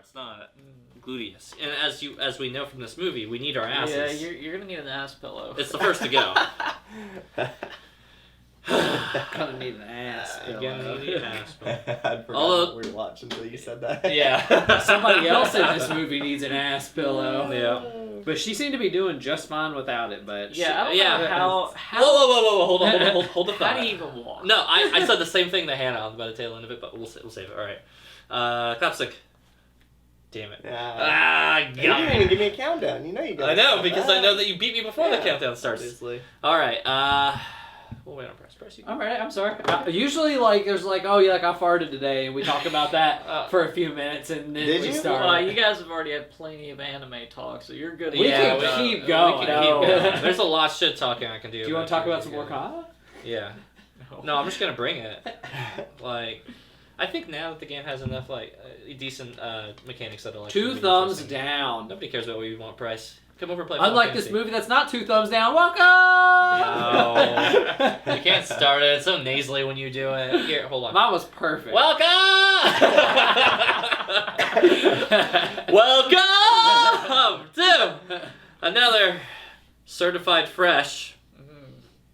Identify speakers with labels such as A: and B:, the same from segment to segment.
A: It's not gluteus. And as we know from this movie, we need our asses.
B: Yeah, you're gonna need an ass pillow.
A: It's the first to go.
C: Gonna need an ass pillow.
A: Gonna need an ass pillow.
D: I'd forgotten
A: Although-
D: what we were watching until you said that.
A: Yeah.
C: Somebody else in this movie needs an ass pillow.
A: Yeah.
C: But she seemed to be doing just fine without it. But
B: Yeah, I don't
A: Yeah.
B: know how
A: Whoa! Hold the
B: how
A: thought.
B: do you even walk?
A: No, I said the same thing to Hannah on the tail end of it, but we'll save it. All right. Clapstick. Damn it.
D: Yeah. You
A: God.
D: didn't even give me a countdown. You know you got.
A: I know, because I know that you beat me before the countdown starts.
D: Obviously.
A: All right. We'll wait on press. You
C: all right, I'm sorry. Usually, like, there's like, oh, yeah, like I farted today, and we talk about that for a few minutes, and then
D: Did
C: we
D: you?
C: start.
B: Well, you guys have already had plenty of anime talk, so you're good.
C: We can keep going.
A: We can keep going. There's a lot of shit talking I can do.
C: Do you want to talk about some more Kana?
A: Yeah. No, I'm just gonna bring it. Like, I think now that the game has enough like decent mechanics that'll like.
C: 2 thumbs down.
A: Nobody cares about what you want, Price. Come over and play.
C: Unlike
A: Final
C: this
A: Fantasy.
C: movie that's not 2 thumbs down. Welcome!
A: No. You can't start it. It's so nasally when you do it. Here, hold on.
C: Mine was perfect.
A: Welcome to another certified fresh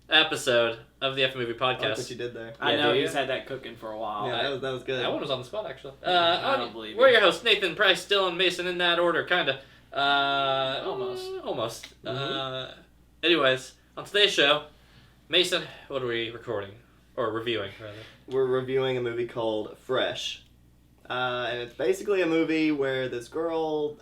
A: episode of the F Movie
D: I like
A: Podcast.
D: what you did there.
C: I
A: Yeah,
C: know
A: do
C: he's
A: you?
C: had that cooking for a while.
D: Yeah, that was good.
A: That one was on the spot, actually.
C: I don't believe
A: we're
C: you.
A: your hosts, Nathan, Price, Dylan, Mason, in that order, kinda.
B: Almost.
A: Anyways, on today's show, Mason, what are we recording? Or reviewing, rather.
D: We're reviewing a movie called Fresh. And it's basically a movie where this girl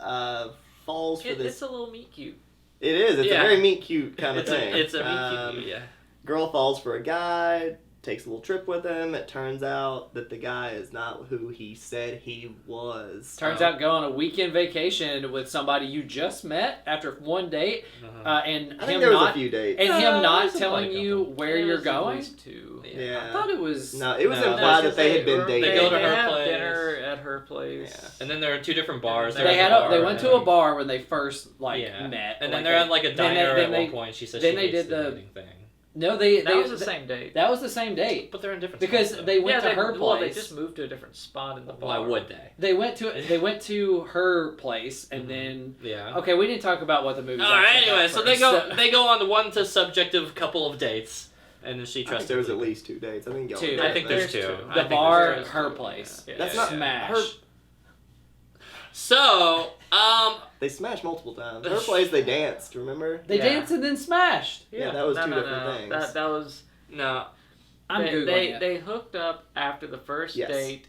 D: falls for this...
B: It's a little meat cute.
D: It is. It's
A: Yeah.
D: a very meet-cute kind of thing.
A: It's a meet yeah.
D: Girl falls for a guy, takes a little trip with him. It turns out that the guy is not who he said he was.
C: Turns out go on a weekend vacation with somebody you just met after one date, and
D: I think
C: him
D: there was
C: not
D: a few dates.
C: and him
A: there's
C: not
A: a
C: telling
A: couple.
C: you where you're
B: There's at
C: going.
B: least 2.
D: Yeah.
C: I thought it was
D: No, it was
A: No,
D: implied
B: Because
D: that they had been
B: were-
D: dating.
A: They go to
B: they
A: her
B: have
A: place.
B: dinner at her place.
D: Yeah.
A: And then there are 2 different bars.
B: They
A: They're
C: They
A: at
C: had
A: the
C: a, they
A: bar,
C: went
A: and
C: to a bar when they first met,
A: and
C: like,
A: then they're at like a
C: then
A: diner
C: they-
A: at
C: then
A: one point. She said
C: then
A: she
C: they
A: hates
C: did
A: the
C: the-
A: dating thing.
C: No, they
B: That was the same date.
C: That was the same date
A: But they're in different
C: because
A: spots,
C: they went to
B: they,
C: her place.
B: Well, they just moved to a different spot in the bar.
A: Why would they?
C: They went to her place, and then
A: Yeah.
C: okay, we didn't talk about what the movie.
A: All right. Anyway, so they go on the one to subjective couple of dates, and then she
D: I think
A: trusts.
D: there was at least 2 dates. I think y'all.
C: 2.
A: I think there's
B: There's
A: 2.
B: two.
A: I
C: the
A: think
C: bar,
A: there's
C: her
A: 2.
C: place.
B: Yeah.
D: That's not
C: Smash.
D: her.
A: So,
D: They smashed multiple times. Her place, they danced. Remember?
C: They
B: Yeah.
C: danced and then smashed.
D: Yeah, that was
B: no,
D: two
B: no,
D: different
B: no.
D: things.
B: That was
A: no.
C: I'm
B: they,
C: googling it.
B: they hooked up after the first
D: Yes.
B: date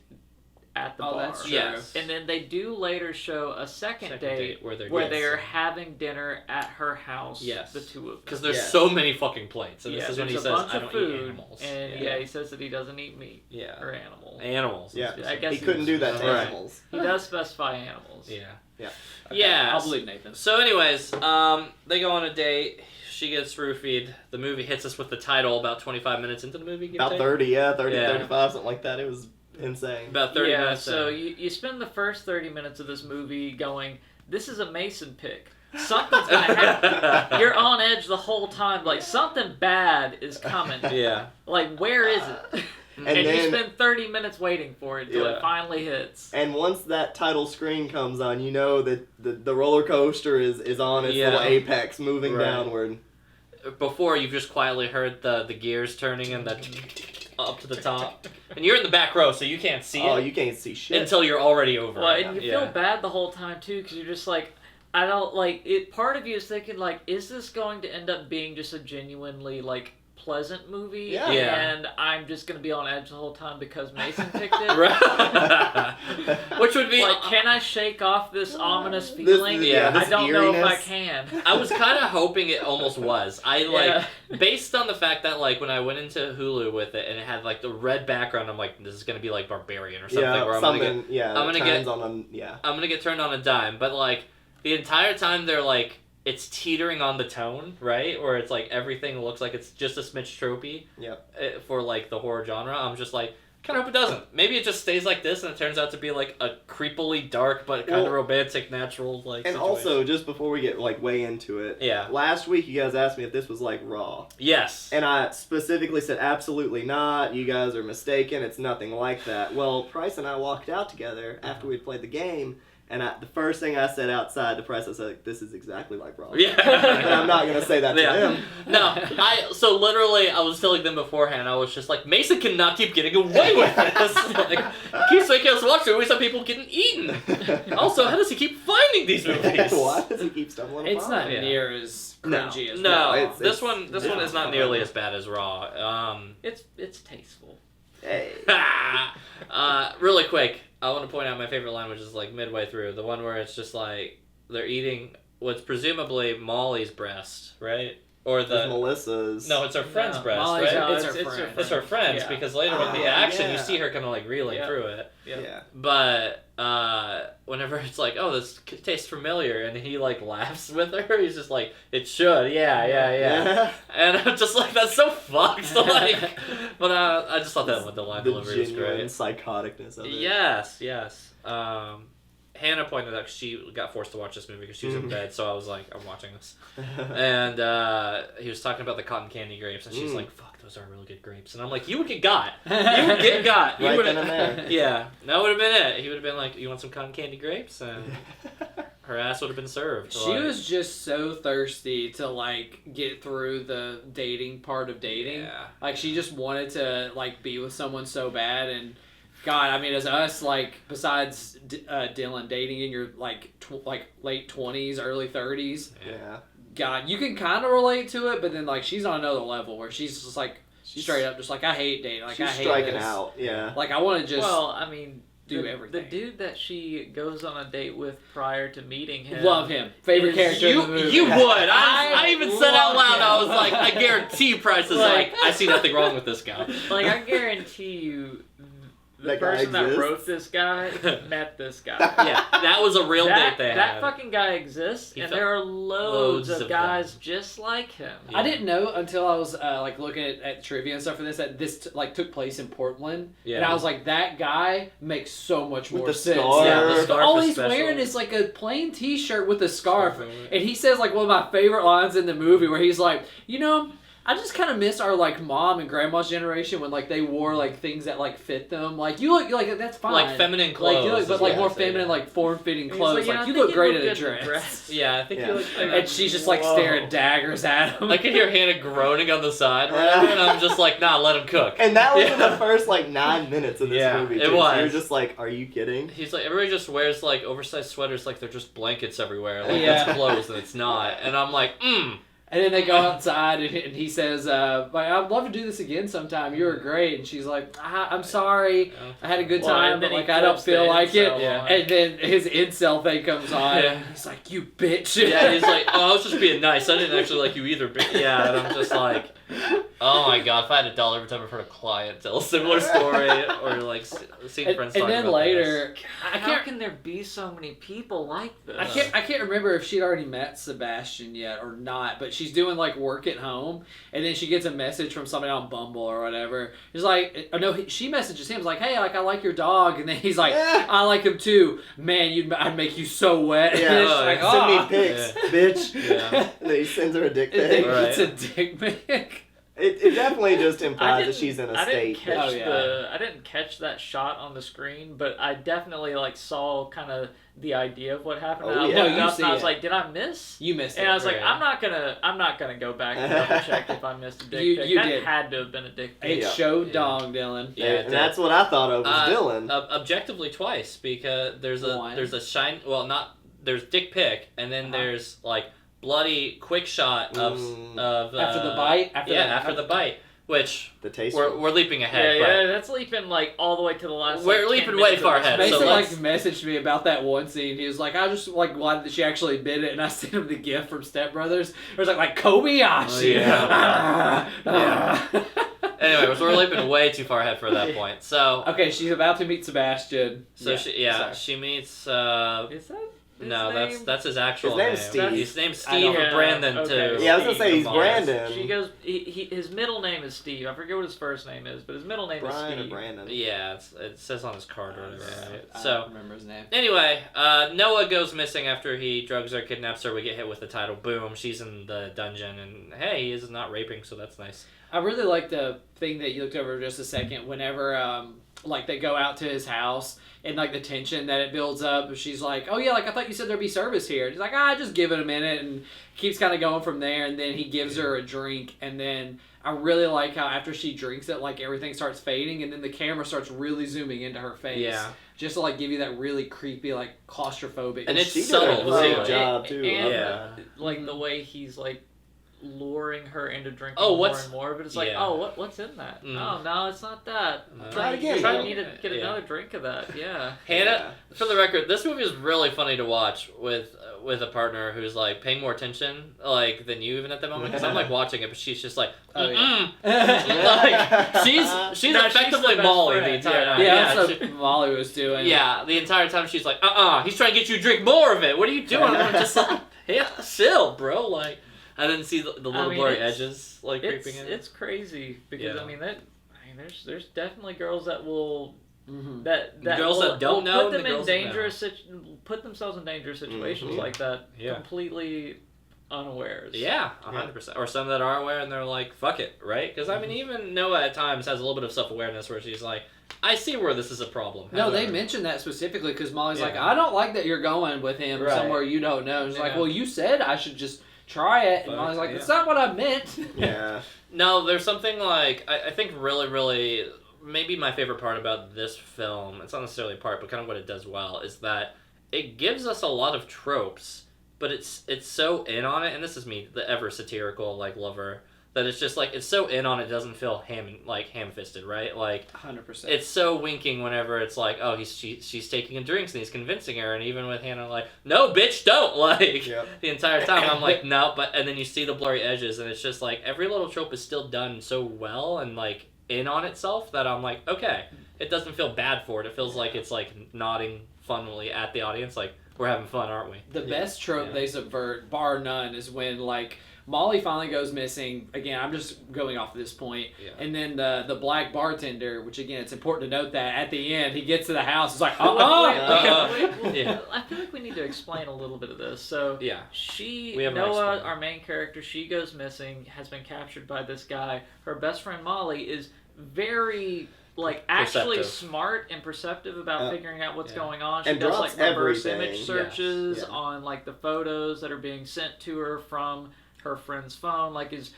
B: at the
C: Oh,
B: bar.
C: that's true.
A: Yes.
B: And then they do later show a second
A: Second
B: date
A: where they're
B: where they are
A: dancing.
B: having dinner at her house.
A: Yes.
B: The 2 of them.
A: Because there's
D: Yeah.
A: so many fucking plates, and
B: Yeah,
A: this is when he
B: there's
A: says,
B: a bunch
A: "I
B: of
A: don't
B: food,
A: eat animals."
B: and
A: yeah.
B: he says that he doesn't eat meat
A: Yeah.
B: or animals.
A: Animals.
D: Yeah.
B: I guess
D: He couldn't do that to
A: Right.
D: animals.
B: He does specify animals.
A: Yeah.
D: Yeah.
C: Okay,
A: Yeah.
C: I'll believe Nathan.
A: So, anyways, they go on a date. She gets roofied. The movie hits us with the title about 25 minutes into the movie. give or
D: About
A: take.
D: 30, yeah, 30,
A: Yeah.
D: 35, something like that. It was insane.
A: About 30
B: Yeah,
A: minutes.
B: so
A: in.
B: you spend the first 30 minutes of this movie going, this is a Mason pick. Something's gonna happen. You're on edge the whole time. Like, something bad is coming.
A: Yeah.
B: Like, where is it?
D: And
B: And you
D: then-
B: spend 30 minutes waiting for it till
A: Yeah.
B: it finally hits.
D: And once that title screen comes on, you know that the roller coaster is on its
A: Yeah.
D: little apex, moving
A: Right.
D: downward.
A: Before, you've just quietly heard the gears turning and the up to the top. And you're in the back row, so you can't see
D: Oh,
A: it
D: you can't see shit.
A: until you're already over
B: Well,
A: it.
B: and you
A: Yeah.
B: feel bad the whole time, too, because you're just like, I don't, like, it. Part of you is thinking, like, is this going to end up being just a genuinely, like, pleasant movie?
D: Yeah.
A: Yeah.
B: And I'm just going to be on edge the whole time because Mason picked it?
A: Right. Which would be...
B: Like, can I shake off this ominous
D: This-
B: feeling?
A: yeah,
B: I
D: this
B: don't know if I
D: eeriness.
B: can.
A: I was kind of hoping it almost was. I, like...
B: Yeah.
A: Based on the fact that, like, when I went into Hulu with it and it had, like, the red background, I'm like, this is going to be, like, Barbarian or something.
D: yeah,
A: where I'm
D: something.
A: gonna get,
D: yeah,
A: I'm gonna
D: turns
A: get-
D: on yeah.
A: I'm gonna get turned on a dime. But, like, the entire time they're, like, it's teetering on the tone, right? Or it's, like, everything looks like it's just a smidge tropey
D: Yep.
A: for, like, the horror genre. I'm just like, kind of hope it doesn't. Maybe it just stays like this and it turns out to be, like, a creepily dark but kind of
D: Well,
A: romantic, natural, like,
D: And
A: situation.
D: also, just before we get like way into it,
A: Yeah.
D: last week you guys asked me if this was like Raw.
A: Yes.
D: And I specifically said, absolutely not. You guys are mistaken. It's nothing like that. Well, Price and I walked out together after we played the game, And the first thing I said outside the press, I said, "This is exactly like Rob."
A: Yeah.
D: And I'm not gonna say that to him.
A: No, so literally I was telling them beforehand, I was just like, Mason cannot keep getting away with this. Like, he keeps making us watch movies of people getting eaten. Also, how does he keep finding these movies?
D: Why does he keep stumbling
C: It's
D: upon
C: not
D: it?
C: near as
D: No.
C: cringy as
A: No,
D: it's-
A: this
D: it's
A: one is
D: different.
A: not nearly as bad as Raw.
B: It's tasteful.
D: Hey.
A: Really quick, I want to point out my favorite line, which is like midway through, the one where it's just like they're eating what's presumably Molly's breast, right? Or
D: It's
A: the
D: Melissa's.
A: no, it's her friend's
B: No,
A: breast,
C: Molly's-
A: right?
B: No,
C: it's her friend.
A: It's her friend's
B: Yeah.
A: because later in the
D: Oh,
A: action you
D: yeah.
A: see her kind of like reeling
B: Yeah.
A: through it.
D: Yeah.
A: But whenever it's like, oh, this tastes familiar, and he like laughs with her, he's just like, it should, yeah. And I'm just like, that's so fucked. Like, but I just thought that the line
D: The
A: delivery was
D: genuine
A: great.
D: psychoticness of it.
A: Yes. Hannah pointed out 'cause she got forced to watch this movie because she was in bed, so I was like, I'm watching this. And he was talking about the cotton candy grapes, and she's like, fuck, those are really good grapes. And I'm like, you would get got. You would get got. You
D: Right
A: would've-
D: then and there.
A: Yeah, that would have been it. He would have been like, you want some cotton candy grapes? And her ass would have been served.
C: She
A: like,
C: was just so thirsty to like get through the dating part of dating.
A: Yeah.
C: Like she just wanted to like be with someone so bad, and God, I mean, as us, like besides Dylan dating in your like late 20s, early 30s,
D: Yeah.
C: God, you can kind of relate to it, but then like she's on another level where she's just like
D: She's-
C: straight up, just like I hate dating, like
D: She's
C: I hate
D: striking
C: this.
D: out. Yeah.
C: Like I want to just
B: Well, I mean,
C: do
B: the
C: everything.
B: dude that she goes on a date with prior to meeting him.
C: love him. Favorite
B: Is
C: character in the movie.
A: You would. I even said out
C: love
A: loud, I
C: him.
A: was like, I guarantee Price is
B: Like-
A: like, I see nothing wrong with this guy.
B: Like, I guarantee you, the
D: That guy
B: person that
D: exists?
B: wrote this guy met this guy.
A: Yeah, that was a real date they
B: that
A: had.
B: fucking guy exists,
A: He
B: and
A: felt-
B: there are loads
A: loads
B: of
A: of
B: guys
A: them.
B: just like him.
A: Yeah.
C: I didn't know until I was like looking at trivia and stuff for this that this like took place in Portland,
A: Yeah.
C: and I was like, that guy makes so much
D: With
C: more
D: the
C: sense.
D: scarf.
A: Yeah, the
C: But
A: scarf
C: all
A: is
C: he's
A: special.
C: wearing is like a plain T-shirt with a scarf,
A: Scarf over it.
C: and he says like one of my favorite lines in the movie where he's like, you know, I just kind of miss our like mom and grandma's generation when like they wore like things that like fit them. Like you look like that's fine,
A: Like feminine clothes.
C: like you look,
A: is
C: but like
A: what
C: more
A: I say.
C: feminine, like form-fitting
B: And he's
C: clothes.
B: "Yeah,
C: Like
B: I
C: you
B: think
C: look great in a
B: good in
C: dress.
A: Yeah, I think
D: Yeah.
A: you look.
C: And she's just like
B: Whoa.
C: staring daggers at him.
A: I could hear Hannah groaning on the side, or whatever, and I'm just like, nah, let him cook.
D: And that was in
A: Yeah.
D: the first like 9 minutes of this
A: Yeah,
D: movie.
A: it
D: too. So
A: was.
D: you're just like, are you kidding?
A: He's like, everybody just wears like oversized sweaters like they're just blankets everywhere. Like
C: Yeah.
A: that's clothes, and it's not. And I'm like,
C: And then they go outside, and he says, like, I'd love to do this again sometime. You were great. And she's like, I'm sorry. I had a good
B: Well,
C: time,
B: and
C: but
B: then he
C: like I don't
B: flips
C: feel
B: the
C: like it.
B: incel
A: Yeah.
B: on.
C: And then his incel thing comes on.
A: Yeah.
C: And he's like, you bitch.
A: yeah, he's like, oh, I was just being nice. I didn't actually like you either. But yeah, and I'm just like, oh my god, if I had $1 every time I've heard a client tell a similar story or like seen friends
C: and
A: talk
C: then
A: about
C: later, I
B: How
C: can't.
B: can there be so many people like this?
C: I can't remember if she'd already met Sebastian yet or not, but she's doing like work at home, and then she gets a message from somebody on Bumble or whatever. He's like, oh no, she messages him, like, hey, like I like your dog, and then he's like,
D: Yeah.
C: I like him too. Man, I'd make you so wet. And
D: Yeah,
C: it's like,
D: send
C: "Aw."
D: me pics, bitch.
A: Yeah.
D: And then he sends her a dick
C: And then
D: pic.
A: Right.
C: it's a dick pic.
D: It definitely just
B: I
D: implies that
B: didn't-
D: she's in a
B: I
D: state.
B: didn't catch
C: Oh, yeah.
B: I didn't catch that shot on the screen, but I definitely like saw kind of the idea of what happened.
D: Oh,
B: and I
D: yeah.
B: looked
C: No, you
B: up
C: see
B: and I was
C: it.
B: like, did I miss?
C: You missed
B: And
C: it.
B: I was like,
A: Right.
B: I'm not gonna go back and double check if I missed a dick
C: You-
B: pic.
C: you
B: That
C: did.
B: had to have been a dick pic.
C: It
D: Yeah.
C: showed
A: Yeah.
C: dong, Dylan.
A: Yeah, it
D: and
A: did.
D: that's what I thought of was Dylan.
A: Objectively twice because there's
C: One.
A: a shine. Well, not there's dick pic, and then there's like bloody quick shot of
C: After the bite?
A: After the bite, which
D: The taste.
A: we're leaping ahead.
B: Yeah, that's leaping like all the way to the last.
A: We're
B: like, 10
A: leaping way
B: minutes
A: far
B: of this
A: ahead,
B: movie.
C: Mason
A: so
C: like
A: let's-
C: messaged me about that one scene. He was like, I just like glad that she actually did it, and I sent him the gift from Step Brothers. It was like Kobayashi.
A: But anyway, so we're leaping way too far ahead for that point. So
C: Okay, she's about to meet Sebastian.
A: she
C: sorry.
A: meets.
B: Is that his
A: No,
B: name?
A: that's his actual
D: His name's
A: name.
D: Steve.
A: His name's
C: I know.
A: Steve or Brandon
B: Okay.
A: too.
D: Yeah, I was gonna say he's
A: Steve.
D: Brandon.
B: She goes. His middle name is Steve. I forget what his first name is, but his middle name
D: Brian
B: is
D: or
B: Steve.
D: Brandon.
A: Yeah, it says on his card or whatever. Right?
C: I
A: So
C: don't remember his name.
A: anyway, Noah goes missing after he drugs her, kidnaps her. We get hit with the title. Boom, she's in the dungeon, and hey, he is not raping, so that's nice.
C: I really like the thing that you looked over just a second. Whenever like they go out to his house and like the tension that it builds up. She's like, "Oh yeah, like I thought you said there'd be service here." He's like, just give it a minute, and keeps kind of going from there. And then he gives her a drink, and then I really like how after she drinks it, like everything starts fading, and then the camera starts really zooming into her face.
A: Yeah.
C: Just to like give you that really creepy, like claustrophobic.
A: And it's
D: she
A: subtle,
D: did a great
A: too.
D: job too.
B: And,
A: Yeah.
B: like the way he's like luring her into drinking
A: Oh,
B: more
A: what's-
B: and more, but it's like,
A: yeah.
B: what's in that?
A: Mm.
B: Oh no, it's not that.
D: Try it again,
B: I
D: though.
B: need to get
A: Yeah.
B: another drink of that. Yeah.
A: Hannah, for the record, this movie is really funny to watch with a partner who's like paying more attention like than you even at the moment. Because I'm like watching it, but she's just like,
C: Oh,
A: mm-mm.
C: yeah.
A: like she's
B: No, she's
A: effectively
B: the best
A: Molly the
B: friend,
A: entire
B: yeah.
A: time.
C: Yeah, that's
A: she-
C: what Molly was doing.
A: yeah, the entire time she's like, he's trying to get you to drink more of it. What are you doing? I'm just like, yeah, chill, bro. Like, I didn't see the little
B: mean,
A: blurry
B: it's-
A: edges like creeping in.
B: It's crazy because
A: Yeah.
B: I mean there's definitely girls that will
C: Mm-hmm.
B: that
A: Girls
B: will,
A: that don't
B: will
A: know
B: put
A: and the
B: them in
A: girls that know.
B: dangerous put themselves in dangerous situations
D: Mhm.
B: like that
A: Yeah.
B: completely unawares.
A: Yeah, 100%. Or some that are aware and they're like, fuck it, right? Because, I mean, even Noah at times has a little bit of self-awareness where she's like, I see where this is a problem.
C: No, they
A: However-
C: mentioned that specifically because Molly's
A: Yeah.
C: like, I don't like that you're going with him
A: Right.
C: somewhere you don't know. And she's like,
B: Yeah.
C: well, you said I should just try it. And
A: Fuck,
C: Molly's like,
A: yeah.
C: that's not what I meant.
D: Yeah.
A: No, there's something like, I think really, really, maybe my favorite part about this film, it's not necessarily a part, but kind of what it does well, is that it gives us a lot of tropes, but it's so in on it, and this is me, the ever satirical, like, lover, that it's just like, it's so in on it doesn't feel ham-fisted, right? Like,
C: 100%.
A: it's so winking whenever it's like, oh, she's taking a drinks and he's convincing her, and even with Hannah like, no, bitch, don't, like,
D: Yep.
A: the entire time I'm like, no, and then you see the blurry edges, and it's just like, every little trope is still done so well, and like, in on itself, that I'm like, okay, it doesn't feel bad for it, it feels like it's like nodding funnily at the audience, like, we're having fun, aren't we?
C: The best trope
A: Yeah.
C: they subvert, bar none, is when like Molly finally goes missing. Again, I'm just going off of this point.
A: Yeah.
C: And then the black bartender, which again, it's important to note that at the end he gets to the house. It's like,
A: Yeah.
B: I feel like we need to explain a little bit of this. So
A: Yeah.
B: we
A: haven't
B: Noah,
A: explained.
B: our main character, she goes missing, has been captured by this guy. Her best friend Molly is very like actually
A: Perceptive.
B: smart and perceptive about figuring out what's going on. She
D: And
B: does
D: drops
B: like reverse
D: everything.
B: image
D: Yes.
B: searches
D: Yeah.
B: on like the photos that are being sent to her from her friend's phone. Like is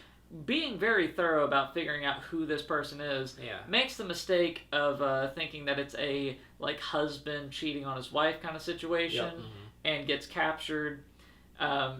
B: being very thorough about figuring out who this person is.
A: Yeah.
B: Makes the mistake of thinking that it's a like husband cheating on his wife kind of situation
A: Yep.
B: and gets captured.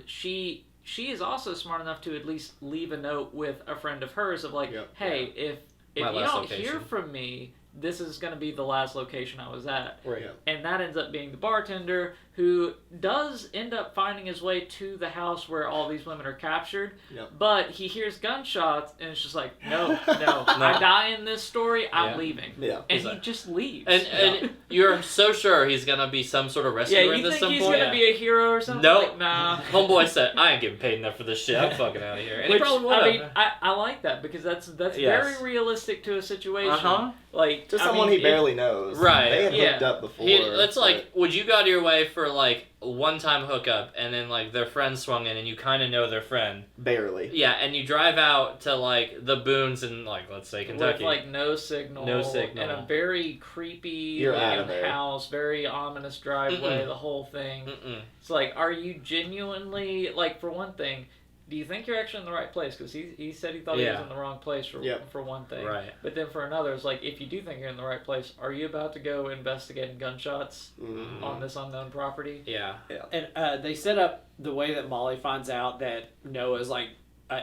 B: She is also smart enough to at least leave a note with a friend of hers of like,
D: Yep.
B: hey, if
A: My
B: you
A: last
B: don't
A: location.
B: hear from me, this is going to be the last location I was at.
A: Right.
D: Yep.
B: And that ends up being the bartender who does end up finding his way to the house where all these women are captured.
D: Yep.
B: But he hears gunshots and it's just like, no, I die in this story, I'm
A: Yeah.
B: leaving.
D: Yeah.
B: And
A: He's
B: he
A: like-
B: just leaves.
A: And you're so sure he's gonna be some sort of
B: yeah,
A: rescuer
B: you
A: in this
B: think
A: some
B: he's
A: point?
B: going to be a hero or something?
A: Nope.
B: Like, nah.
A: Homeboy said, I ain't getting paid enough for this shit. I'm fucking out of here. And
B: Which,
A: he probably would
B: I
A: have.
B: mean, I like that because that's
A: Yes.
B: very realistic to a situation.
A: Uh-huh.
B: Like
D: To
B: I
D: someone
B: mean,
D: he barely knows.
A: Right.
D: They had
B: Yeah.
D: hooked up before.
A: It's
D: but-
A: like, would you go out of your way for like a one-time hookup, and then like their friend swung in, and you kind of know their friend?
D: barely.
A: Yeah, and you drive out to like the boons in like let's say Kentucky.
B: with like no signal, and a very creepy
D: You're out of
B: looking
D: there.
B: house, very ominous driveway,
A: Mm-mm.
B: the whole thing.
A: Mm-mm.
B: It's like, are you genuinely like for one thing? Do you think you're actually in the right place? Because he said he thought he was
A: Yeah.
B: in the wrong place for one thing.
A: Right.
B: But then for another, it's like, if you do think you're in the right place, are you about to go investigating gunshots
D: Mhm.
B: on this unknown property?
A: Yeah.
C: And they set up the way that Molly finds out that Noah's like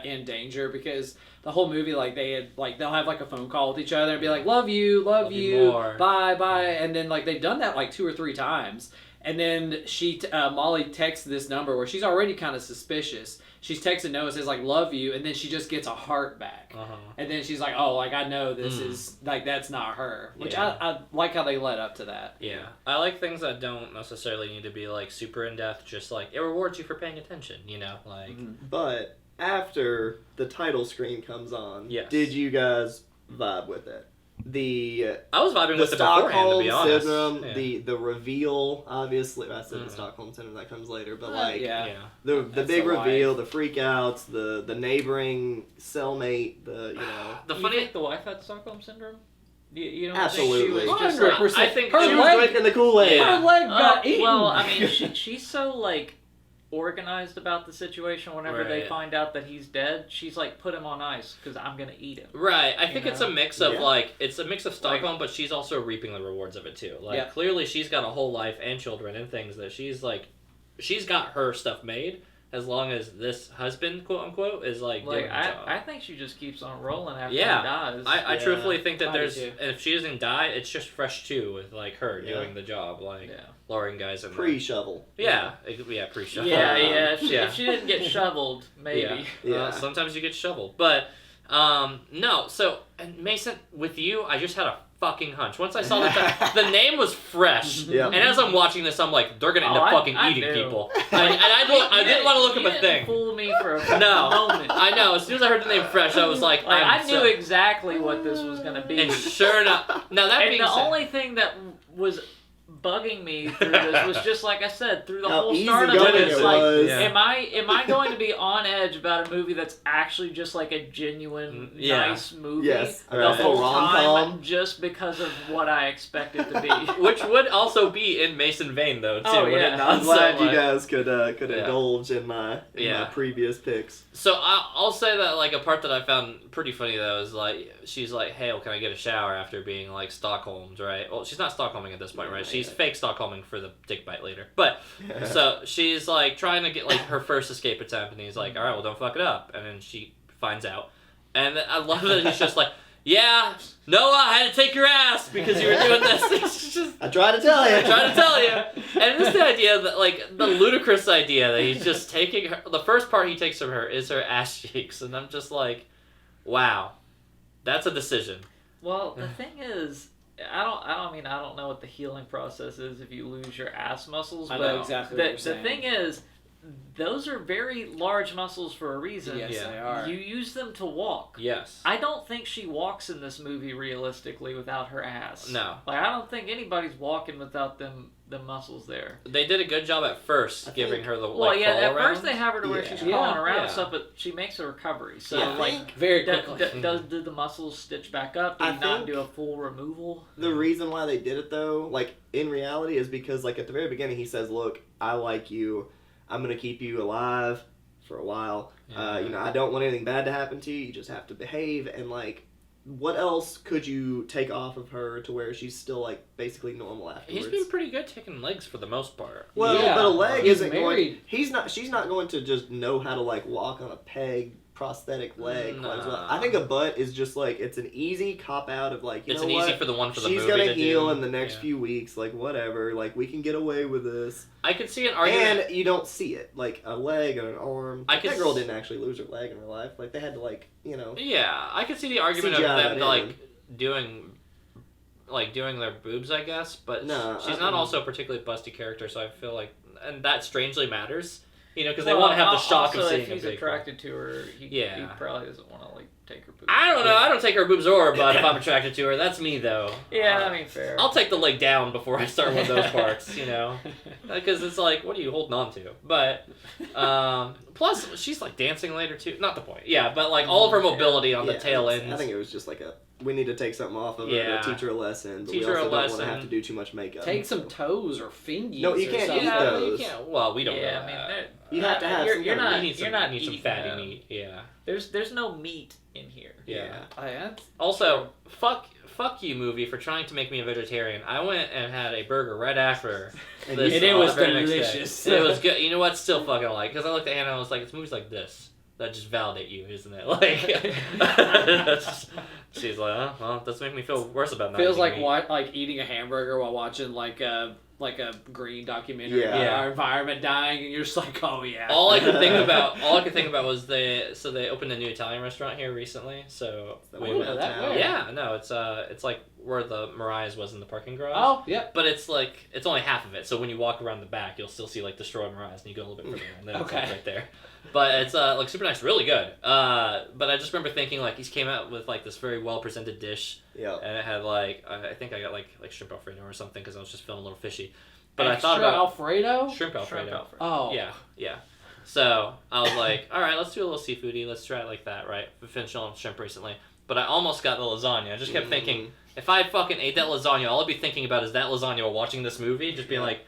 C: in danger because the whole movie like they'll have like a phone call with each other and be like love you
A: Love you more.
C: bye and then like they've done that like 2 or 3 times and then Molly texts this number where she's already kind of suspicious. She's texting Noah, says like love you, and then she just gets a heart back.
A: Uh-huh.
C: And then she's like, oh, like I know this
A: Mm.
C: is like that's not her, which
A: Yeah.
C: I like how they led up to that.
A: Yeah, I like things that don't necessarily need to be like super in depth. Just like it rewards you for paying attention. You know, like
D: But after the title screen comes on,
A: Yes.
D: did you guys vibe with it?
A: I was vibing
D: the
A: with it beforehand, to
D: Stockholm
A: be honest.
D: syndrome,
A: Yeah.
D: the reveal. Obviously, I said
A: Mhm.
D: the Stockholm syndrome that comes later, but like
C: yeah.
D: the
C: That's
D: big
C: the
D: reveal, the freakouts, the neighboring cellmate,
A: The
B: You
A: funny
B: think the wife had Stockholm syndrome? You don't
D: Absolutely.
B: think she was just like,
C: 100%.
A: I think
C: her
D: she was
C: leg,
D: drinking the Kool-Aid.
A: Yeah.
C: her leg got eaten.
B: well, I mean, she's so like organized about the situation. Whenever they
A: Right.
B: find out that he's dead, she's like, put him on ice because I'm gonna eat him.
A: Right, I think
B: You
A: it's
B: know?
A: a mix of
D: Yeah.
A: it's a mix of Stockholm, but she's also reaping the rewards of it too. Like
C: Yeah.
A: clearly she's got a whole life and children and things that she's got her stuff made as long as this husband, quote unquote, is doing
B: Like
A: the job.
B: I think she just keeps on rolling after
A: Yeah.
B: he dies.
A: I
C: Yeah,
A: truthfully think that
C: I do
A: there's
C: too.
A: if she doesn't die, it's just fresh too with her
D: Yeah.
A: doing the job,
B: yeah.
A: lowering guys in
D: Pre-shovel.
A: pre-shove.
B: Yeah, yeah. If she,
A: Yeah.
B: if she didn't get shoveled, maybe.
D: Yeah.
A: Sometimes you get shoveled, but no. So and Mason, with you, I just had a fucking hunch. Once I saw that the name was Fresh,
D: Yeah.
A: and as I'm watching this, I'm like, they're gonna end
B: Oh,
A: up
B: I-
A: fucking
B: I
A: eating
B: knew.
A: people, and I didn't want to look
B: You
A: up a
B: didn't
A: thing.
B: Fool me for a
A: No.
B: moment.
A: I know. As soon as I heard the name Fresh, I was like,
B: I knew exactly what this was gonna be.
A: And sure enough, now that
B: And
A: being
B: the
A: said,
B: only thing that was bugging me through this was just like I said, through the
D: How
B: whole
D: easy
B: start of
D: going
B: it,
D: it
B: it's like,
D: was.
A: Yeah.
B: am I going to be on edge about a movie that's actually just like a genuine
A: Yeah.
B: nice movie
D: Yes,
B: the
A: a nice
B: whole
D: little
B: time
D: rom-com.
B: just because of what I expect it to be?
A: which would also be in Mason vein though too,
B: Oh,
A: would
B: yeah.
A: it not?
D: I'm glad
A: So,
D: you guys could
A: Yeah.
D: indulge in my
A: Yeah.
D: previous picks.
A: So I'll say that a part that I found pretty funny though is she's like, hey, well, can I get a shower after being Stockholmed, right? Well, she's not Stockholming at this point, right? She's fake Stockholming for the dick bite later. But so she's trying to get her first escape attempt, and he's like, all right, well, don't fuck it up. And then she finds out, and I love that he's just like, yeah, Noah, I had to take your ass because you were doing this. It's just.
D: I tried to tell you.
A: I tried to tell you. And it's the idea that, the ludicrous idea that he's just taking her. The first part he takes from her is her ass cheeks. And I'm just like, wow, that's a decision.
B: Well, the thing is, I don't know what the healing process is if you lose your ass muscles.
C: I
B: but
C: know exactly what you're
B: the
C: saying.
B: thing is, those are very large muscles for a reason.
C: Yes,
A: Yeah.
C: they are.
B: You use them to walk.
A: Yes.
B: I don't think she walks in this movie realistically without her ass.
A: No.
B: I don't think anybody's walking without the muscles there.
A: They did a good job at first
D: I
A: giving
D: think-
A: her the
B: Well, yeah,
A: crawl
B: at
A: around.
B: first they have her to where
D: Yeah.
B: she's
C: Yeah.
B: crawling around and
A: Yeah.
B: stuff, but she makes a recovery. So,
A: Yeah.
C: Very
B: do
C: quickly.
B: the muscles stitch back up? Do
D: I
B: you not
D: think-
B: do a full removal?
D: The reason why they did it though, in reality, is because at the very beginning he says, "Look, I like you. I'm gonna keep you alive for a while.
A: Yeah.
D: I don't want anything bad to happen to you. You just have to behave." And what else could you take off of her to where she's still basically normal afterwards?
A: He's been pretty good taking legs for the most part.
D: Well,
C: Yeah.
D: but a leg
C: He's
D: isn't
C: married.
D: going. She's not going to just know how to walk on a peg, prosthetic leg.
A: Nah.
D: I think a butt is just it's an easy cop out of
A: It's
D: know
A: an
D: what?
A: easy for the one for the
D: She's
A: movie
D: gonna
A: to
D: heal
A: do.
D: in the next
A: Yeah.
D: few weeks. Whatever. We can get away with this.
A: I could see an argument.
D: And you don't see it a leg or an arm.
A: I could
D: that girl
A: s-
D: didn't actually lose her leg in real life. They had to
A: Yeah, I could see the argument of
D: CGI
A: them
D: that in.
A: doing their boobs, I guess. But
D: No,
A: she's
D: I
A: not
D: mean-
A: also a particularly busty character, so I feel and that strangely matters. Because they want to have the shock
B: also,
A: of seeing
B: if
A: a
B: he's
A: big.
B: attracted to her, he
A: Yeah.
B: probably doesn't want to take her boobs.
A: I don't know. I don't take her boobs or her butt if I'm attracted to her. That's me though.
B: Yeah, I mean, fair.
A: I'll take the leg down before I start with those parts, because it's what are you holding on to? But plus she's dancing later too. Not the point. Yeah, but all of her mobility on the tail end.
D: I think it was just we need to take something off of her
A: Yeah.
D: to teach her a lesson, but
A: Teach
D: we
A: her a
D: also don't want to
A: lesson.
D: have to do too much makeup.
C: Take some toes or fingies.
D: No, you
C: or
D: can't
C: something.
D: eat
A: yeah,
D: those.
A: you can't. Well, we don't
B: Yeah,
A: know
B: I mean,
A: that.
D: You have to have
B: you're,
D: some
B: you're
D: kind of-
B: not.
A: You need
B: You're not
A: some
B: eating
A: fatty
B: them.
A: meat. Yeah.
B: There's no meat in here.
A: Yeah.
C: That's
A: Also, fuck you, movie, for trying to make me a vegetarian. I went and had a burger right after.
D: And
A: this
C: And it
A: on
C: was
A: the very next day.
C: delicious.
A: It was good. You know what? Still fucking because I looked at Hannah and I was like, it's movies like this that just validate you, isn't it? She's like, oh, well, it doesn't make me feel worse about not
C: feels
A: eating
C: like
A: meat.
C: eating a hamburger while watching a green documentary
D: Yeah.
C: about
A: Yeah.
C: our environment dying, and you're just like, oh yeah.
A: All I could think about was they opened a new Italian restaurant here recently. So
D: That
A: we
C: Oh,
A: went.
C: that
D: town.
C: way.
A: Yeah, no, it's where the Mariah's was in the parking garage.
C: Oh, yep.
A: But it's like it's only half of it. So when you walk around the back, you'll still see like destroyed Mariah's, and you go a little bit further, and then it's like,
C: Okay.
A: right there. But it's like super nice, really good. But I just remember thinking like he came out with like this very well presented dish,
D: Yeah.
A: and it had like I think I got like shrimp Alfredo or something because I was just feeling a little fishy. But
C: Extra
A: I thought about
C: Alfredo?
A: shrimp Alfredo.
C: Oh.
A: Yeah. So I was like, all right, let's do a little seafoody. Let's try it like that, right? We finished on shrimp recently. But I almost got the lasagna. I just kept thinking, if I fucking ate that lasagna, all I'd be thinking about is that lasagna while watching this movie. Just being like,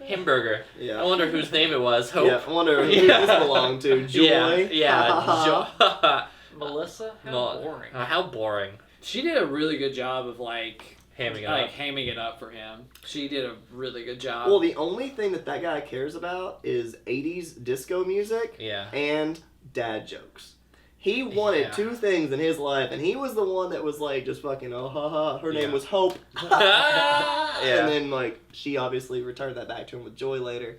A: hamburger.
D: Yeah.
A: I wonder whose name it was. Hope.
D: Yeah, I wonder who
A: Yeah.
D: this belonged to. Joy?
A: Yeah. Joy.
B: Melissa? How
A: No,
B: boring.
A: How boring.
C: She did a really good job of
A: Hamming it
C: like
A: up.
C: hamming it up for him. She did a really good job.
D: Well, the only thing that guy cares about is 80s disco music
A: Yeah.
D: and dad jokes. He wanted
A: Yeah.
D: two things in his life, and he was the one that was like, just fucking, oh, ha, ha. Her name
A: Yeah.
D: was Hope.
A: Yeah.
D: And then, like, she obviously returned that back to him with Joy later.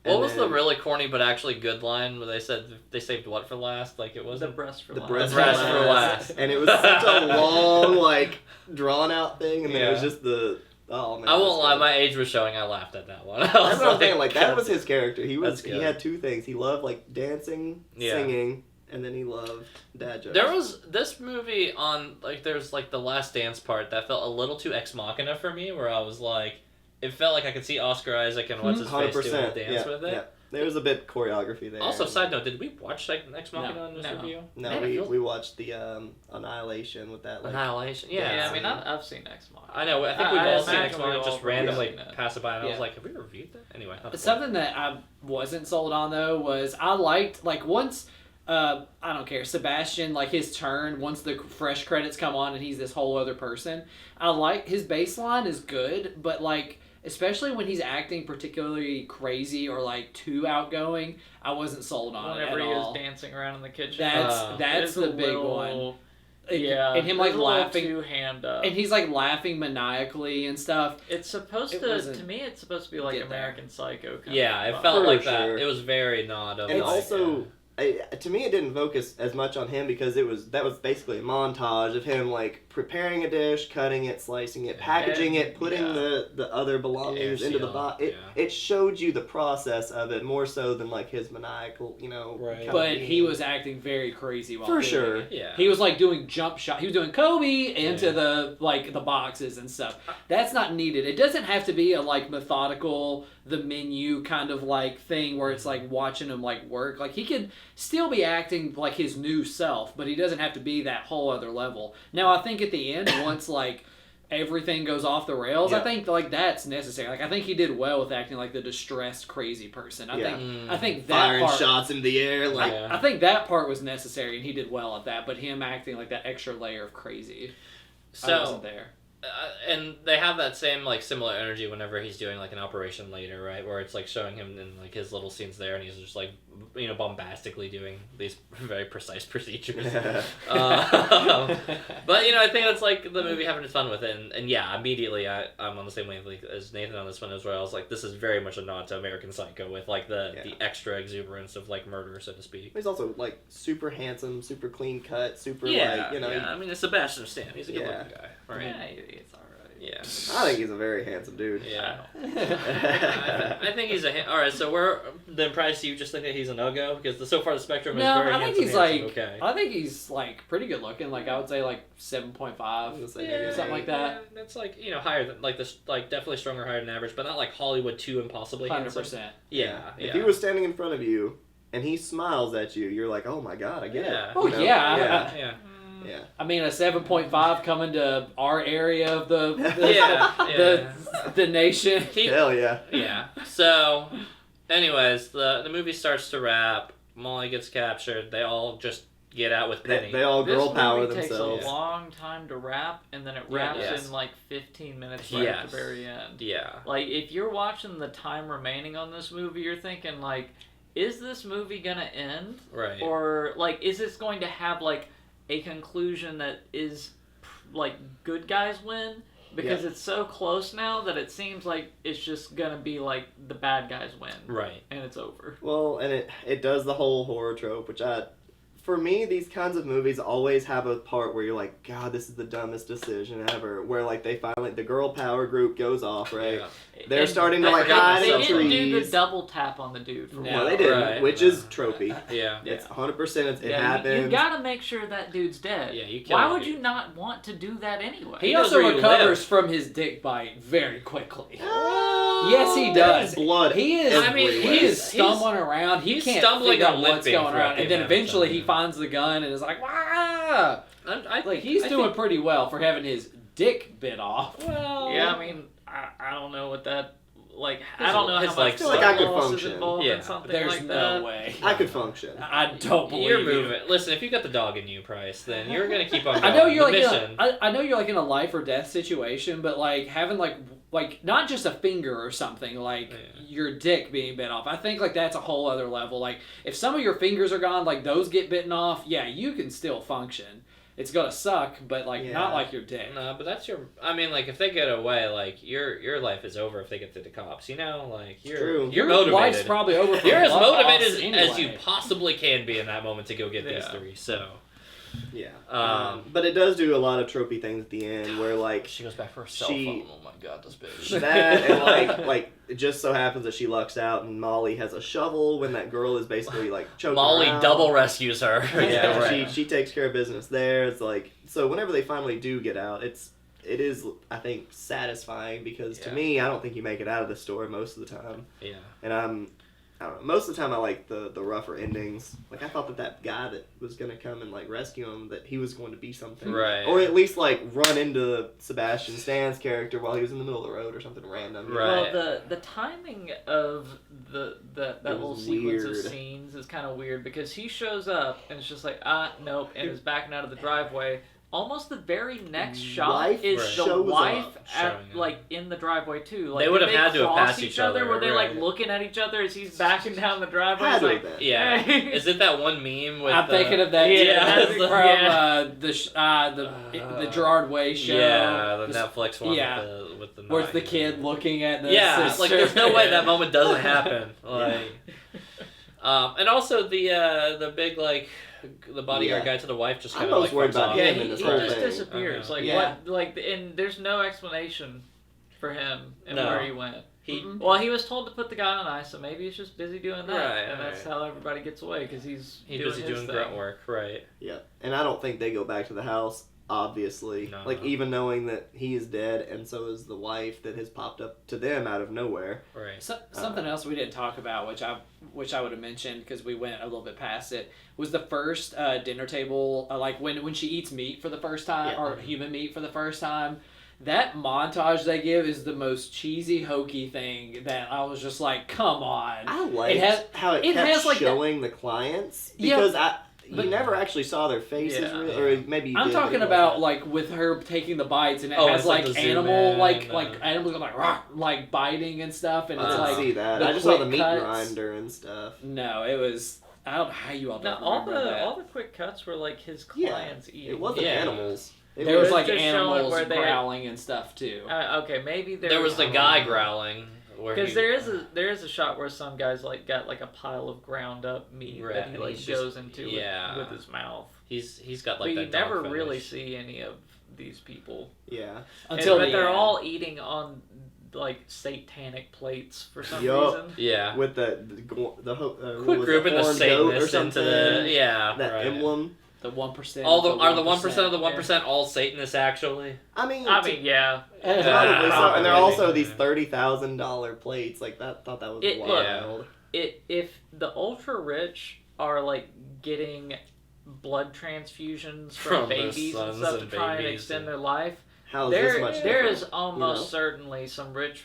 A: What
D: And
A: was the
D: then
A: really corny but actually good line where they said they saved what for last? Like it
B: The
A: wasn't.
B: breast for
D: The
B: life.
D: breast,
A: breast
D: for
A: for
D: last.
A: last.
D: And it was such a long, like, drawn out thing, and then it was
A: Yeah.
D: just the. Oh, man.
A: I won't
D: that's
A: lie,
D: good.
A: my age was showing. I laughed at that one. I
D: That's
A: was
D: what I'm saying. Like, that was
A: God.
D: his character. He
A: That's
D: he
A: good.
D: had two things. He loved, like, dancing,
A: Yeah.
D: singing, and then he loved dad jokes.
A: There was this movie on like there's like the last dance part that felt a little too ex machina for me, where I was like, it felt like I could see Oscar Isaac and what's his face doing a
D: 100%.
A: dance
D: Yeah,
A: with it.
D: yeah. There was a bit choreography there.
A: Also, side note, did we watch like Ex Machina
C: No,
A: in this
B: no.
A: review?
D: No,
A: Man, it feels-
D: we watched the Annihilation with that. Like,
A: Annihilation. Yeah,
B: Yeah, I mean, I've seen X Machina.
A: I know. I think
B: I-
A: we've
B: I
A: all seen
B: imagine
A: Ex
B: we've
A: Machina,
B: all
A: just
B: probably
A: randomly
B: seen it.
A: pass it by, and I
C: Yeah.
A: was like, have we reviewed that? Anyway. not the point.
C: Something that I wasn't sold on though was I liked like once I don't care Sebastian like his turn once the fresh credits come on and he's this whole other person. I like his baseline is good, but like especially when he's acting particularly crazy or like too outgoing, I wasn't sold on
B: Whenever
C: it
B: he
C: at
B: is
C: all.
B: dancing around in the kitchen.
C: That's
B: It's
C: the
B: a
C: big
B: little-
C: one.
B: Yeah,
C: and him like
B: it's a little
C: laughing.
B: too hand up.
C: And he's like laughing maniacally and stuff.
B: It's supposed
C: It
B: to
C: wasn't
B: me. It's supposed to be like
C: get there.
B: American Psycho. Kind
A: Yeah,
B: of
A: it felt
D: For
A: like
D: sure.
A: that. It was very nod of
D: and
A: like,
D: also, to me, it didn't focus as much on him because that was basically a montage of him like preparing a dish, cutting it, slicing it, packaging it, putting
A: Yeah.
D: the other belongings
A: Air
D: into the
A: seal,
D: box.
A: yeah.
D: It showed you the process of it more so than like his maniacal,
A: Right.
D: kind of
C: But
D: being.
C: he was acting very crazy while
D: For
C: doing
D: sure.
C: it.
A: yeah.
C: He was like doing jump shot. He was doing Kobe into
A: Yeah.
C: the like the boxes and stuff. That's not needed. It doesn't have to be a like methodical the menu kind of like thing where it's like watching him like work. Like he could still be acting like his new self, but he doesn't have to be that whole other level. Now I think at the end once like everything goes off the rails, I
D: Yeah.
C: think like that's necessary. Like I think he did well with acting like the distressed crazy person.
D: Yeah.
C: I think that
D: firing
C: part,
D: shots into the air like.
A: Yeah.
C: I think that part was necessary, and he did well at that. But him acting like that extra layer of crazy, I wasn't
A: So,
C: there.
A: and they have that same like similar energy whenever he's doing like an operation later, right? Where it's like showing him in like his little scenes there, and he's just like bombastically doing these very precise procedures. But I think that's like the movie having its fun with it, and yeah, immediately I'm on the same wavelength as Nathan on this one as well. I was like, this is very much a nod to American Psycho with like the extra exuberance of like murder, so to speak.
D: He's also like super handsome, super clean cut, super
A: Yeah,
D: like
A: yeah. I mean, it's Sebastian Stan. He's a good
D: Yeah.
A: looking guy, right?
B: Yeah, it's all right.
A: Yeah.
D: I think he's a very handsome dude.
A: Yeah. I think he's all right. So we're then Price. You just think that he's an uggo because so far the spectrum is
C: No,
A: very
C: I think
A: handsome,
C: he's
A: handsome,
C: like
A: okay.
C: I think he's like pretty good looking. Like I would say like 7.5. something like that.
A: Yeah, that's like higher than like this, like definitely stronger, higher than average, but not like Hollywood too impossibly handsome.
C: 100%.
A: Yeah.
D: If he was standing in front of you and he smiles at you, you're like, oh my god, I get
A: Yeah.
D: it.
C: Oh
D: You know?
C: yeah.
D: yeah,
A: yeah.
D: yeah.
C: I mean a 7.5 coming to our area of the
A: Yeah.
C: the nation.
A: He,
D: Hell yeah.
A: yeah. So, anyways, the movie starts to wrap. Molly gets captured. They all just get out with Penny.
D: They all
B: This
D: girl power
B: movie takes
D: themselves.
B: a long time to wrap, and then it
C: Yeah,
B: wraps
A: yes.
B: in like 15 minutes right at
A: Yes.
B: the very end.
A: Yeah.
B: Like, if you're watching the time remaining on this movie, you're thinking, like, is this movie gonna end?
A: Right.
B: Or, like, is this going to have, like, a conclusion that is, like, good guys win? Because it's so close now that it seems like it's just gonna be, like, the bad guys win.
A: Right.
B: And it's over.
D: Well, and it does the whole horror trope, which I for me, these kinds of movies always have a part where you're like, God, this is the dumbest decision ever. Where like they finally the girl power group goes off, right?
A: Yeah.
D: They're
B: And
D: starting to like
B: they
D: hide in
B: didn't do the
D: trees.
B: double tap on the dude. For
C: No.
D: Well,
B: one.
D: they didn't,
A: Right.
D: which is tropey.
A: Yeah.
D: It's 100%. It
B: Yeah,
D: happens.
B: you gotta make sure that dude's dead.
A: Yeah, you kill
B: Why
A: the
B: would
A: dude.
B: you not want to do that anyway?
C: He
A: knows
C: also
A: where you
C: recovers
A: live.
C: from his dick bite very quickly.
D: Ah,
C: Yes, he
D: there's
C: does.
D: blood.
C: He is.
A: I mean,
C: he is
A: he's-
C: stumbling around. He
A: he's
C: can't
A: stumbling
C: figure out
A: and
C: what's
A: limping
C: going
A: throughout
C: on,
A: the
C: and then
A: amount of
C: eventually
A: time.
C: he finds the gun and is like, "Wah!" Like he's
A: I
C: doing
A: think-
C: pretty well for having his dick bit off.
A: Well,
B: Yeah, I mean, I don't know what that like. I
A: His-
B: don't know
A: his
B: how much
A: legs-
D: I feel like I could
B: loss is
D: function.
B: involved
A: Yeah,
B: in something
C: There's
B: like
C: no
B: that.
C: way.
D: I could function.
C: I don't believe
A: You're
C: you.
A: moving. Listen, if you got the dog in you, Price, then you're gonna keep on.
C: I know
A: going.
C: you're
A: The
C: like
A: mission.
C: I know you're like in a life or death situation, but like having like not just a finger or something like
A: Yeah.
C: your dick being bit off. I think like that's a whole other level. Like if some of your fingers are gone, like those get bitten off, yeah, you can still function. It's gonna suck, but like
D: Yeah.
C: not like your dick.
A: No, but that's your. I mean, like if they get away, like your life is over if they get to the cops. You know, like you're
D: True.
A: you're
C: Your life's
A: motivated.
C: probably over. For
A: You're as
C: love
A: motivated
C: loss
A: as you
C: anyway.
A: possibly can be in that moment to go get these
B: Yeah.
A: three. So
D: Yeah.
A: Um,
D: but it does do a lot of tropey things at the end where like
A: she goes back for her cell
D: She-
A: phone. Oh my god, this bitch.
D: that and like it just so happens that she lucks out and Molly has a shovel when that girl is basically like choking
A: Molly
D: her out.
A: double rescues her.
D: Yeah,
A: right.
D: she takes care of business there. It's like so whenever they finally do get out, it is I think satisfying because to
A: Yeah.
D: me I don't think you make it out of the store most of the time,
A: Yeah.
D: and I don't know. Most of the time, I like the rougher endings. Like I thought that guy that was gonna come and like rescue him, that he was going to be something,
A: Right.
D: Or at least like run into Sebastian Stan's character while he was in the middle of the road or something random.
A: Right.
B: Well, the timing of that
D: It
B: whole
D: was
B: sequence
D: weird.
B: of scenes is kind of weird because he shows up and it's just like nope, and is backing out of the driveway. Almost the very next shot
D: Wife
B: is
A: Right.
B: the
D: shows
B: wife
D: up.
A: Showing
B: at
A: up.
B: like in the driveway too. Like,
A: They would
B: did
A: have had to have
B: cross
A: passed each other,
B: Were they like
A: right.
B: looking at each other as he's backing down the driveway?
D: Had
B: It's
D: to
B: like,
D: have been.
A: Yeah.
B: hey.
A: Is it that one meme with
C: I'm thinking of that
B: Yeah,
C: from
B: yeah.
C: the Gerard Way show.
A: Yeah, the
C: This-
A: Netflix one
C: yeah.
A: with the
C: Where's the
A: knife.
C: kid looking at the
A: Yeah,
C: sister.
A: like there's no way that moment doesn't happen. Like, and also the big like the bodyguard
D: Yeah.
A: guy to the wife just
D: I'm
A: kind of
D: most
A: like
D: worried
A: fucks
D: about
A: off.
B: Yeah,
D: him
B: he
D: in this
B: he
D: whole
B: just
D: thing.
B: disappears. Like
C: Yeah.
B: what? Like and there's no explanation for him and
A: No.
B: where he went.
A: He
B: Well, he was told to put the guy on ice, so maybe he's just busy doing that,
A: Right,
B: and that's
A: right.
B: how everybody gets away because he's
A: he's
B: doing
A: busy
B: his
A: doing
B: thing.
A: grunt work, right?
D: Yeah, and I don't think they go back to the house. Obviously,
A: No.
D: like even knowing that he is dead, and so is the wife that has popped up to them out of nowhere.
A: Right.
C: Something else we didn't talk about, which I would have mentioned because we went a little bit past it, was the first dinner table, like when she eats meat for the first time
D: Yeah.
C: or human meat for the first time. That montage they give is the most cheesy, hokey thing that I was just like, come on.
D: I liked how it
C: it
D: kept
C: has, like,
D: showing the clients
C: Yeah,
D: because you
C: but-
D: never actually saw their faces,
B: Yeah.
D: really, or maybe you
C: I'm
D: did, but
C: talking
D: it
C: about
D: wasn't.
C: like with her taking the bites and it
A: Oh,
C: has
A: it's like
C: like
A: the zoom
C: animal
A: in,
C: like animals go like rah, like biting and stuff and
D: I
C: it's
D: didn't
C: like
D: see that.
C: the
D: I just saw the
C: quick
D: meat
C: cuts.
D: grinder and stuff.
C: No, it was I don't know how you all
B: Now
C: don't
B: all
C: remember that.
B: all the quick cuts were like his
D: Yeah,
B: clients eating.
D: It wasn't
A: Yeah.
D: animals. It
C: There was
B: was
C: like
B: just showing
C: animals
B: where they-
C: growling and stuff too.
B: Okay, maybe
A: There was the guy growling.
B: because there is a shot where some guy's like got like a pile of ground up meat
A: Right,
B: that he
A: and
B: like
A: he's just-
B: goes into
A: yeah.
B: with his mouth.
A: He's got
B: But
A: like
B: you
A: that
B: never
A: dog
B: really
A: fetish.
B: see any of these people.
D: Yeah.
C: Until
B: but
C: the
B: they're
C: end.
B: all eating on like satanic plates for some
D: Yup.
B: reason.
A: Yeah.
D: With the
A: Quick grouping the
D: horned goat or
A: Satanists into the
D: something.
A: yeah
D: That
A: right.
D: emblem.
C: the 1%.
A: All the are the 1% of the
B: Yeah.
A: 1% all Satanists actually?
D: I mean,
B: I mean, yeah.
D: probably so.
A: Probably.
D: And they're also these $30,000 plates. Like that. Thought that was
B: It-
D: wild.
B: If the ultra rich are like getting blood transfusions from
A: From their
B: babies and
A: sons
B: stuff to
A: and
B: try and
A: babies
B: extend
A: and-
B: their life,
D: How is this much
B: there
D: different,
B: is almost
D: you know?
B: certainly some rich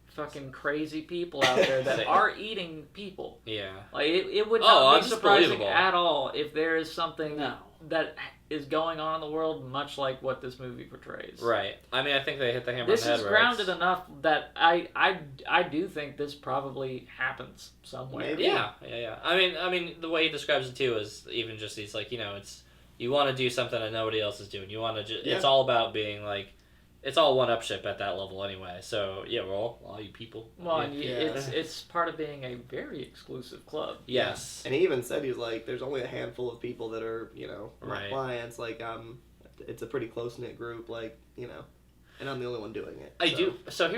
B: fucking crazy people out there that are eating people.
A: Yeah.
B: Like it would
A: Oh,
B: not be
A: it's
B: surprising
A: believable.
B: at all if there is something
C: No.
B: that is going on in the world much like what this movie portrays.
A: Right. I mean, I think they hit the hammer
B: This
A: on the head.
B: is
A: right?
B: grounded enough that I do think this probably happens somewhere.
D: Maybe.
A: Yeah. I mean, the way he describes it too is even just he's like, it's you want to do something that nobody else is doing. You want to it's
D: Yeah.
A: all about being like it's all one-upship at that level anyway. So yeah, we're all you people.
B: Well,
A: yeah.
B: and
C: Yeah.
B: it's part of being a very exclusive club.
A: Yes.
D: And he even said, he's like, there's only a handful of people that are, my
A: Right.
D: clients. Like, it's a pretty close-knit group, like, and I'm the only one doing it.
A: I
D: so.
A: do. So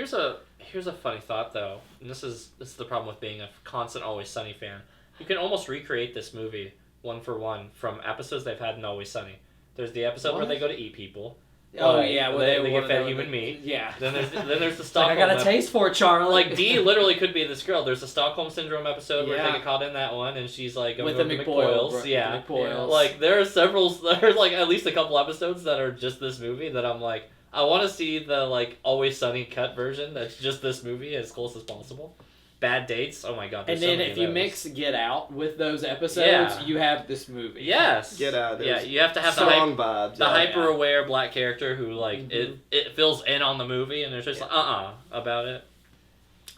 A: here's a funny thought though, and this is the problem with being a constant Always Sunny fan. You can almost recreate this movie one for one from episodes they've had in Always Sunny. There's the episode where
C: What?
A: they go to eat people.
C: Oh yeah, well,
A: they get
C: wanna
A: fed
C: know
A: human
C: the-
A: meat.
C: Yeah.
A: Then there's the
C: Like,
A: Stockholm.
C: I got a
A: ep-
C: taste for it, Charlie.
A: Like Dee literally could be this girl. There's a Stockholm Syndrome episode where they
C: Yeah.
A: get caught in that one, and she's like going
C: with the
A: over to
C: McBoyles.
A: McBoyles. Yeah.
C: The McBoyles.
A: Like there are there's like at least a couple episodes that are just this movie that I'm like, I want to see the like Always Sunny cut version that's just this movie as close as possible. Bad Dates, oh my god.
C: And
A: there's so
C: then
A: many
C: if
A: of
C: you
A: those.
C: mix Get Out with those episodes,
A: Yeah.
C: you have this movie.
A: Yes.
D: Get Out,
A: Yeah,
D: there's
A: you have to have
D: strong vibes.
A: the
D: yeah.
A: hyper aware black character who like
C: Mhm.
A: it fills in on the movie and it's just like about it.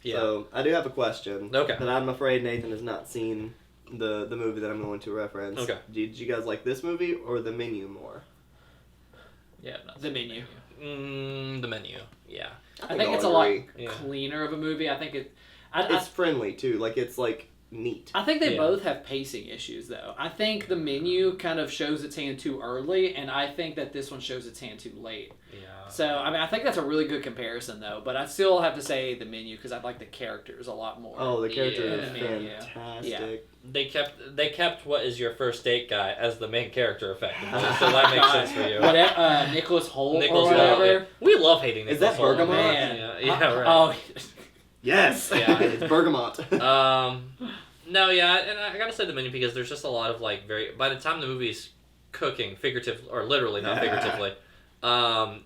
A: Yeah.
D: So I do have a question.
A: Okay.
D: But I'm afraid Nathan has not seen the movie that I'm going to reference.
A: Okay.
D: Did you guys like this movie or The Menu more?
B: Yeah, no,
C: The Menu.
A: The Menu. Yeah.
C: I think
D: I'll
C: it's a lot
D: agree.
A: Yeah.
C: cleaner of a movie. I think
D: It's friendly too. Like it's like neat.
C: I think they
A: Yeah.
C: both have pacing issues, though. I think The Menu kind of shows its hand too early, and I think that this one shows its hand too late.
A: Yeah.
C: So, I mean, I think that's a really good comparison, though. But I still have to say The Menu because I like the characters a lot more.
D: Oh, the character
A: Yeah.
D: is
C: Yeah.
D: fantastic.
A: They kept what is your first date guy as the main character effectively, so that makes sense for you.
C: Whatever, Nicholas Holt
A: Nicholas
C: or
A: Hoult,
C: whatever.
A: yeah. We love hating
D: Is
A: Nicholas
D: that
A: Hoult.
D: Bergamot?
C: Man.
A: Yeah, right.
C: Oh,
D: Yes.
A: Yeah.
D: It's Bergamot.
A: No, yeah, and I gotta say The Menu because there's just a lot of like by the time the movie's cooking, figuratively or literally, not figuratively,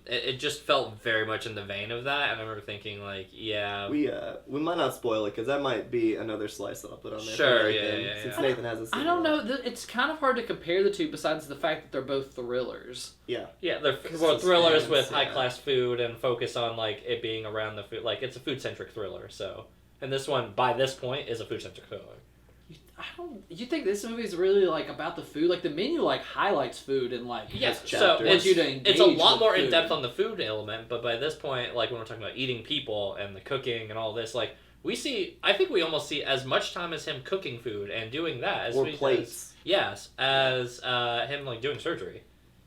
A: it just felt very much in the vein of that, and I remember thinking like, yeah,
D: we might not spoil it because that might be another slice that I'll put on there.
A: Sure,
D: for
A: yeah,
D: Nathan,
A: yeah,
D: Since
A: yeah.
D: Nathan hasn't seen
C: I don't
D: it.
C: know. It's kind of hard to compare the two besides the fact that they're both thrillers.
A: they're
D: Because
A: well, thrillers
D: suspense,
A: with
D: yeah.
A: high class food and focus on like it being around the food, like it's a food centric thriller. So, and this one by this point is a food centric thriller.
C: You think this movie is really like about the food? Like The Menu like highlights food and like
A: Yes,
D: This
A: so
D: chapter.
A: it's,
C: wants you to
A: it's a
C: engage
A: lot
C: with
A: more in
C: food.
A: depth on the food element, but by this point, like when we're talking about eating people and the cooking and all this, like I think we almost see as much time as him cooking food and doing that as
D: Or
A: we
D: plates.
A: yes, as him like doing surgery.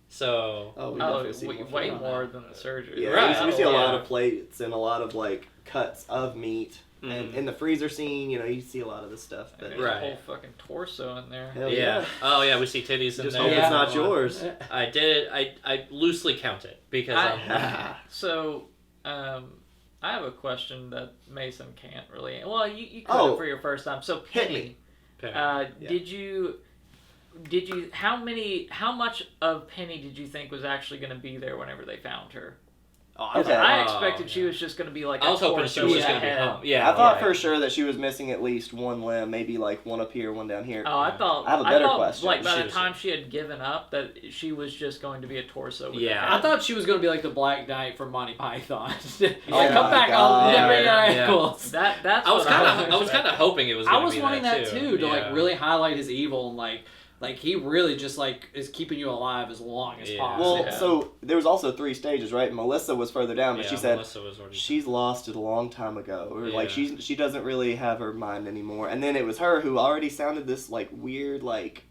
A: So
D: Oh, we
B: Oh,
D: definitely see more
B: way
D: food.
B: more than the surgery.
D: Yeah,
A: Right.
D: we see a lot
A: Yeah.
D: of plates and a lot of like cuts of meat. And
A: Mhm.
D: in the freezer scene, you see a lot of this stuff. But
B: There's
A: Right.
B: a whole fucking torso in there.
D: Hell
A: yeah. Oh yeah, we see titties in
D: Just
A: there.
D: hope
C: Yeah.
D: it's not yours.
A: I did. I loosely count it because
B: So, I have a question that Mason can't really. Well, you could
D: Oh.
B: for your first time. So
D: Hit
B: Penny,
D: me.
A: Okay.
D: Yeah.
B: did you how much of Penny did you think was actually going to be there whenever they found her?
D: Okay.
B: I
A: Oh,
B: expected she
A: yeah.
B: was just going to be like.
A: I was
B: a
A: hoping she
B: torso
A: was
B: with
A: just
B: a
A: gonna be
B: head.
A: home. Yeah,
D: I thought
A: right.
D: for sure that she was missing at least one limb, maybe like one up here, one down here.
B: Oh, I thought.
D: I have a better
B: thought,
D: question.
B: Like by
A: She
B: the
A: was-
B: time she had given up, that she was just going to be a torso. With
A: Yeah.
B: a head.
C: I thought she was going to be like the Black Knight from Monty Python. Like,
D: Oh
C: come
D: my
C: back,
D: God.
C: I'll nip
A: Yeah,
C: your
A: yeah.
C: ankles.
B: that's.
A: I was
B: what
A: kind of hoping it was.
C: I
A: Gonna
C: was
A: be
C: wanting that too, to
A: Yeah.
C: like really highlight his evil and like he really just like is keeping you alive as long as
A: Yeah.
C: possible.
D: Well,
B: Yeah.
D: so there was also 3 stages, right? Melissa was further down, but
A: Yeah,
D: she said
A: Melissa was already.
D: she's lost it a long time ago, or like
A: Yeah.
D: she doesn't really have her mind anymore. And then it was her who already sounded this like weird, like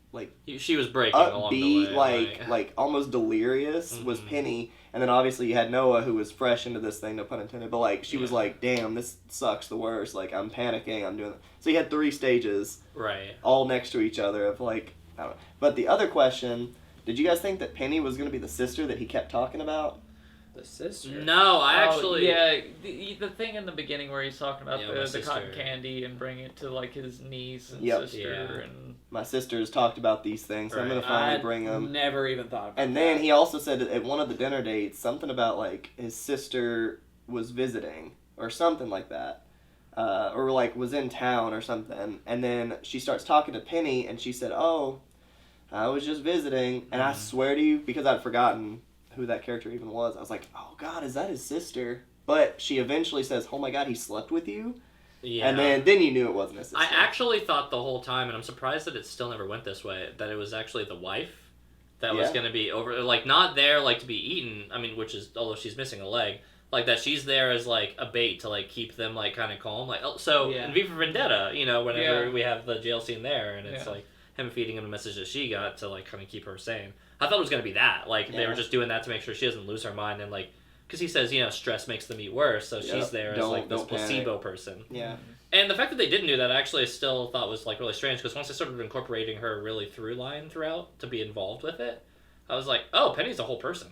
A: She was breaking along the
D: upbeat,
A: way.
D: like almost delirious was
A: Mhm.
D: Penny. And then obviously you had Noah who was fresh into this thing, no pun intended. But like she was
A: Yeah.
D: like, damn, this sucks the worst. Like I'm panicking, I'm doing. So you had 3 stages
A: right.
D: all next to each other of like, I don't know. But the other question, did you guys think that Penny was going to be the sister that he kept talking about?
C: the sister.
A: No, I actually.
B: yeah, the thing in the beginning where he's talking about
A: Yeah, my
B: the
A: sister.
B: cotton candy and bringing it to like his niece and
D: Yep.
B: sister
A: Yeah.
B: and
D: My sister's talked about these things, so I'm going to finally
C: I
D: bring them.
C: never even thought about
D: And
C: that.
D: then he also said at one of the dinner dates something about like his sister was visiting or something like that, or like was in town or something. And then she starts talking to Penny, and she said, "Oh, I was just visiting." And I swear to you, because I'd forgotten who that character even was, I was like, "Oh God, is that his sister?" But she eventually says, "Oh my God, he slept with you,"
A: Yeah.
D: and then you knew it wasn't his sister.
A: I actually thought the whole time, and I'm surprised that it still never went this way, that it was actually the wife. that was going to be over, like, not there, like, to be eaten, I mean, which is, although she's missing a leg, like, that she's there as, like, a bait to, like, keep them, like, kind of calm. Like, so, in V for Vendetta, you know, whenever we have the jail scene there, and it's, like, him feeding him a message that she got to, like, kind of keep her sane. I thought it was going to be that. Like, they were just doing that to make sure she doesn't lose her mind, and, like, because he says, you know, stress makes them eat worse, so she's there as, like, this placebo person.
D: Yeah.
A: And the fact that they didn't do that, actually, I still thought was, like, really strange, because once they started incorporating her really through line throughout to be involved with it, I was like, oh, Penny's a whole person.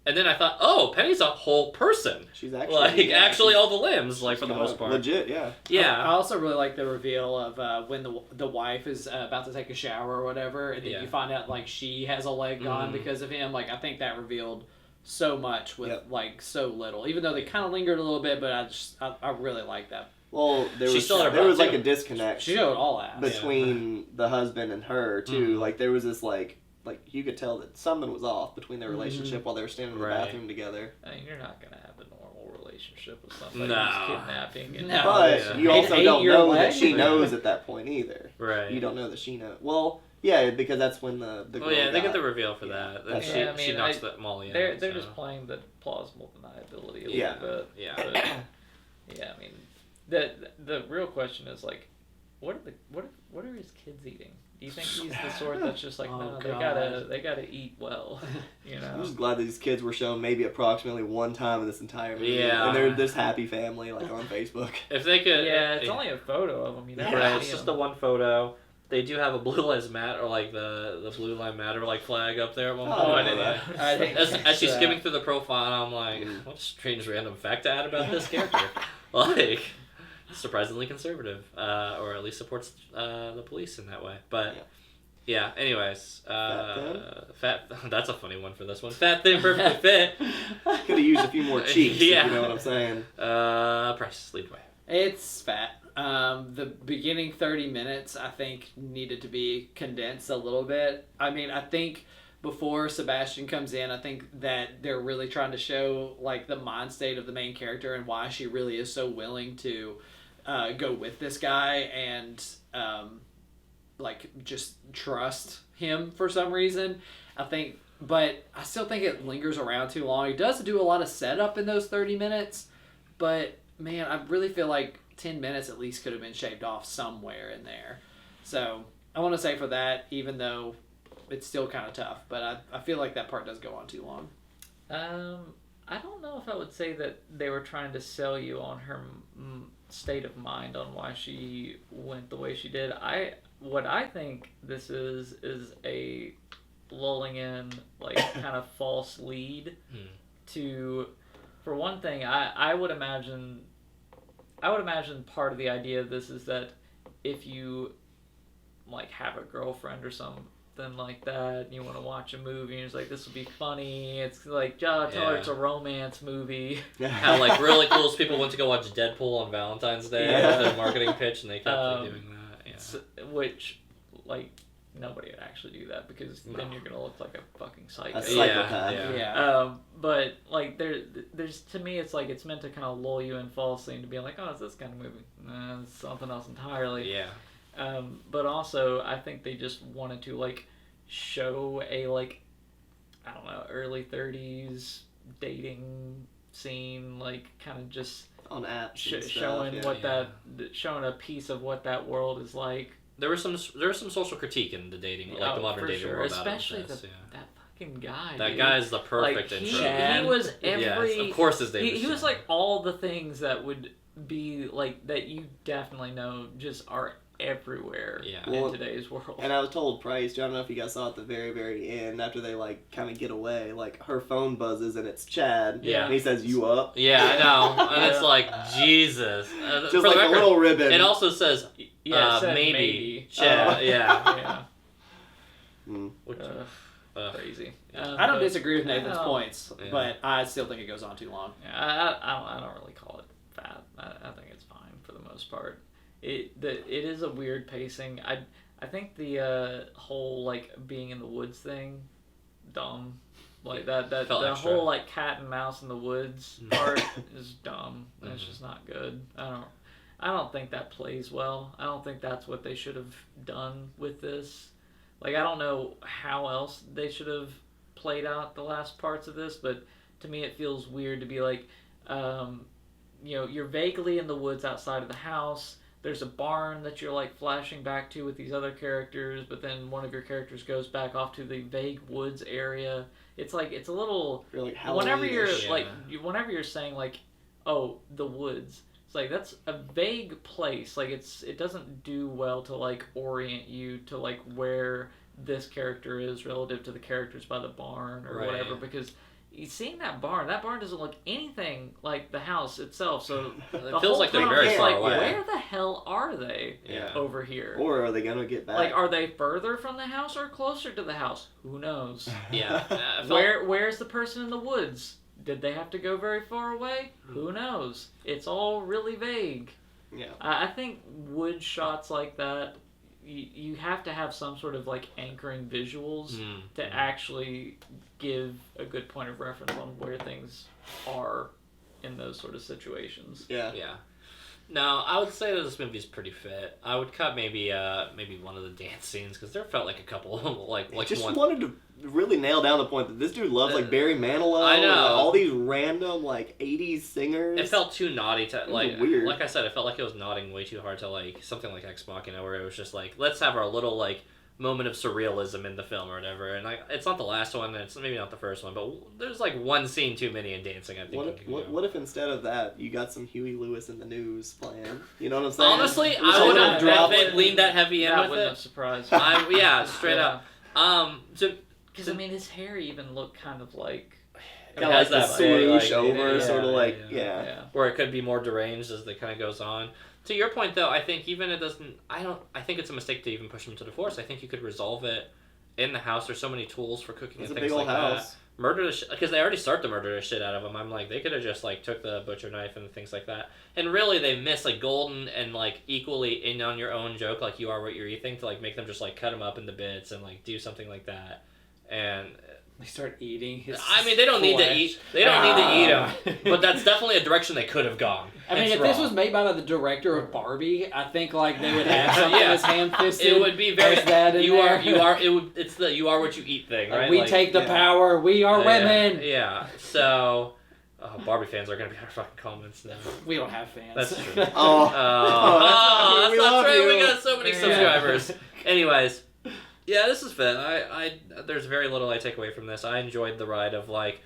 A: And then I thought, oh, Penny's a whole person.
D: She's actually...
A: Like, actually all the limbs, like, for the most part.
D: Legit, yeah.
A: Yeah.
C: I also really like the reveal of when the wife is about to take a shower or whatever, and then you find out, like, she has a leg gone because of him. Like, I think that revealed so much with, like, so little. Even though they kind of lingered a little bit, but I really like that.
D: Well, there was like a disconnect.
C: She showed all ass.
D: Between the husband and her, too. Like, there was this, like, you could tell that something was off between their relationship while they were standing in the bathroom together.
B: I mean, you're not going to have a normal relationship with somebody who's kidnapping. And
D: but you also don't know that she knows at that point either.
A: Right.
D: You don't know that she knows. Well, yeah, because that's when the girl
A: they get the reveal for that. And she knocks that Molly in.
B: They're just playing the plausible deniability a little bit.
A: Yeah.
B: But, yeah, I mean, the real question is, like, what are his kids eating? Do you think he's the sort that's just like, no, they gotta eat well, you know?
D: I'm just glad that these kids were shown maybe approximately one time in this entire movie.
A: Yeah.
D: And they're this happy family, like, on Facebook.
A: If they could...
B: Yeah, it's only a photo of them. You never
A: Right, it's just the one photo. They do have a Blue Lives Matter, or, like, the Blue Lives Matter, like, flag up there at one point.
D: I didn't know.
A: As she's skimming through the profile, I'm like, what a strange random fact to add about this character. Like... surprisingly conservative, or at least supports the police in that way. But yeah, anyways, fat. That's a funny one for this one. Fat Thin Perfectly Fit.
D: Could have used a few more cheeks. If you know what I'm saying.
A: Price, lead the way.
C: It's fat. The beginning 30 minutes, I think, needed to be condensed a little bit. I mean, I think before Sebastian comes in, I think that they're really trying to show, like, the mind state of the main character and why she really is so willing to go with this guy and like just trust him for some reason. But I still think it lingers around too long. He does do a lot of setup in those 30 minutes, but man, I really feel like 10 minutes at least could have been shaved off somewhere in there. So I want to say for that, even though it's still kind of tough, but I feel like that part does go on too long.
B: I don't know if I would say that they were trying to sell you on her state of mind on why she went the way she did. What I think this is a lulling in, like, kind of false lead to, for one thing, I would imagine part of the idea of this is that if you, like, have a girlfriend or something like that, and you want to watch a movie, and it's like, this would be funny. It's like, tell her it's a romance movie.
A: How, like, really close people went to go watch Deadpool on Valentine's Day as their marketing pitch, and they kept doing that. Yeah.
B: Which, like, nobody would actually do that because then you're gonna look like a fucking psycho.
D: A psychopath.
C: Yeah.
B: But like, there's to me, it's like it's meant to kind of lull you in falsely into being like, oh, it's this kind of movie. It's something else entirely.
A: Yeah.
B: But also, I think they just wanted to, like, show a, like, I don't know, early 30s dating scene, like, kind of just
D: on apps
B: showing showing a piece of what that world is like.
A: There was some social critique in the dating, like the modern dating world,
B: especially that fucking guy.
A: That guy's the perfect
B: like,
A: intro.
B: He was every.
A: Yes, of course, his name.
B: He was like all the things that would be like that you definitely know just are everywhere in today's world.
D: And I was told Price, I don't know if you guys saw at the very, very end, after they, like, kind of get away, like, her phone buzzes and it's Chad.
A: Yeah.
D: And he says, "You up?"
A: Yeah, I know. And it's like, Jesus.
D: Just
A: for
D: like
A: the record,
D: a little ribbon.
A: It also says,
B: it said
A: maybe. Chad, yeah.
B: Crazy.
C: I don't disagree with Nathan's points, but I still think it goes on too long.
B: Yeah, I don't really call it fat. I think it's fine for the most part. It is a weird pacing. I think the whole, like, being in the woods thing, dumb. Like that the
A: extra.
B: whole, like, cat and mouse in the woods part is dumb. It's just not good. I don't think that plays well. I don't think that's what they should have done with this. Like, I don't know how else they should have played out the last parts of this, but to me it feels weird to be like, you're vaguely in the woods outside of the house. There's a barn that you're like flashing back to with these other characters, but then one of your characters goes back off to the vague woods area. It's like, it's a little,
D: You're like
B: whenever you're
D: Halloween-ish.
B: like, whenever you're saying like, oh, the woods, it's like, that's a vague place. Like, it doesn't do well to like orient you to like where this character is relative to the characters by the barn or
A: Right.
B: whatever, because you seeing that barn doesn't look anything like the house itself. So
A: It
B: the
A: feels
B: whole
A: like they're
B: time
A: very
B: it's
A: far
B: like,
A: away.
B: where the hell are they
A: Yeah.
B: over here?
D: Or are they gonna get back?
B: Like, are they further from the house or closer to the house? Who knows?
A: Yeah. I felt-
B: Where's the person in the woods? Did they have to go very far away? Who knows? It's all really vague.
D: Yeah.
B: I think wood shots like that, you have to have some sort of like anchoring visuals
A: Mm.
B: to actually give a good point of reference on where things are in those sort of situations.
D: Yeah.
A: Yeah. No, I would say that this movie's pretty fit. I would cut maybe one of the dance scenes because there felt like a couple like
D: Just
A: one.
D: wanted to really nail down the point that this dude loves like Barry Manilow.
A: I know.
D: and, like, all these random like '80s singers.
A: It felt too naughty to like.
D: weird.
A: Like I said, it felt like it was nodding way too hard to like something like Ex Machina, where it was just like, let's have our little like moment of surrealism in the film or whatever. And like, it's not the last one, and it's maybe not the first one, but there's like one scene too many in dancing. I think.
D: What
A: you
D: if,
A: can do.
D: what if instead of that you got some Huey Lewis in the News playing? You know what I'm saying?
A: Honestly,
D: Just
A: I would
D: like
A: have
D: drop
A: if
D: it.
A: they leaned that heavy in
B: That
A: with
B: wouldn't
A: it.
B: have surprised me.
A: Yeah, straight
B: Yeah.
A: up. So
B: Because, I mean, his hair even looked kind of like...
A: it
D: Kinda
A: has
D: like the
A: that
D: swoosh
A: like,
D: over,
A: yeah,
D: sort of like
A: yeah.
D: yeah.
A: Where it could be more deranged as it kind of goes on. To your point, though, I think even it doesn't. I think it's a mistake to even push him to the force. I think you could resolve it in the house. There's so many tools for cooking
D: It's a
A: and
D: big
A: things
D: old
A: like
D: house.
A: that. Murder the because they already start to murder the shit out of him. I'm like, they could have just like took the butcher knife and things like that. And really, they miss like Golden and like equally in on your own joke, like you are what you're eating, to like make them just like cut him up into bits and like do something like that. And
C: They start eating his.
A: I mean, they don't need to
C: flesh.
A: eat. They don't need to eat him. But that's definitely a direction they could have gone.
C: I mean,
A: It's
C: if this
A: wrong.
C: was made by the director of Barbie, I think like they would have something
A: Yeah.
C: that's ham-fisted.
A: It would be very.
C: There's that in
A: you
C: there.
A: are. It would. It's the you are what you eat thing,
C: Like,
A: right?
C: we
A: Like,
C: take the
D: yeah.
C: power. We are women.
A: Yeah. So, Barbie fans are gonna be in our fucking comments now.
C: We don't have fans.
A: That's true.
D: Oh,
A: That's
D: we
A: not
D: love
A: true.
D: you.
A: We got so many
C: Yeah.
A: subscribers. Anyways, yeah, this is fit. I there's very little I take away from this. I enjoyed the ride of like,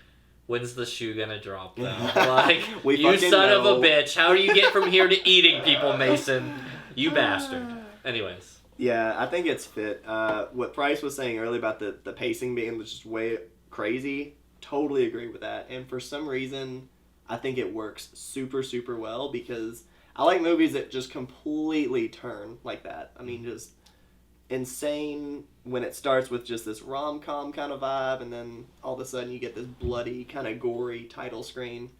A: when's the shoe gonna drop though? Like,
D: We
A: you
D: fucking
A: son of
D: know.
A: a bitch. How do you get from here to eating people, Mason? You bastard. Anyways.
D: Yeah, I think it's fit. What Price was saying earlier about the pacing being just way crazy, totally agree with that. And for some reason, I think it works super, super well because I like movies that just completely turn like that. I mean, just insane when it starts with just this rom-com kind of vibe, and then all of a sudden you get this bloody, kind of gory title screen.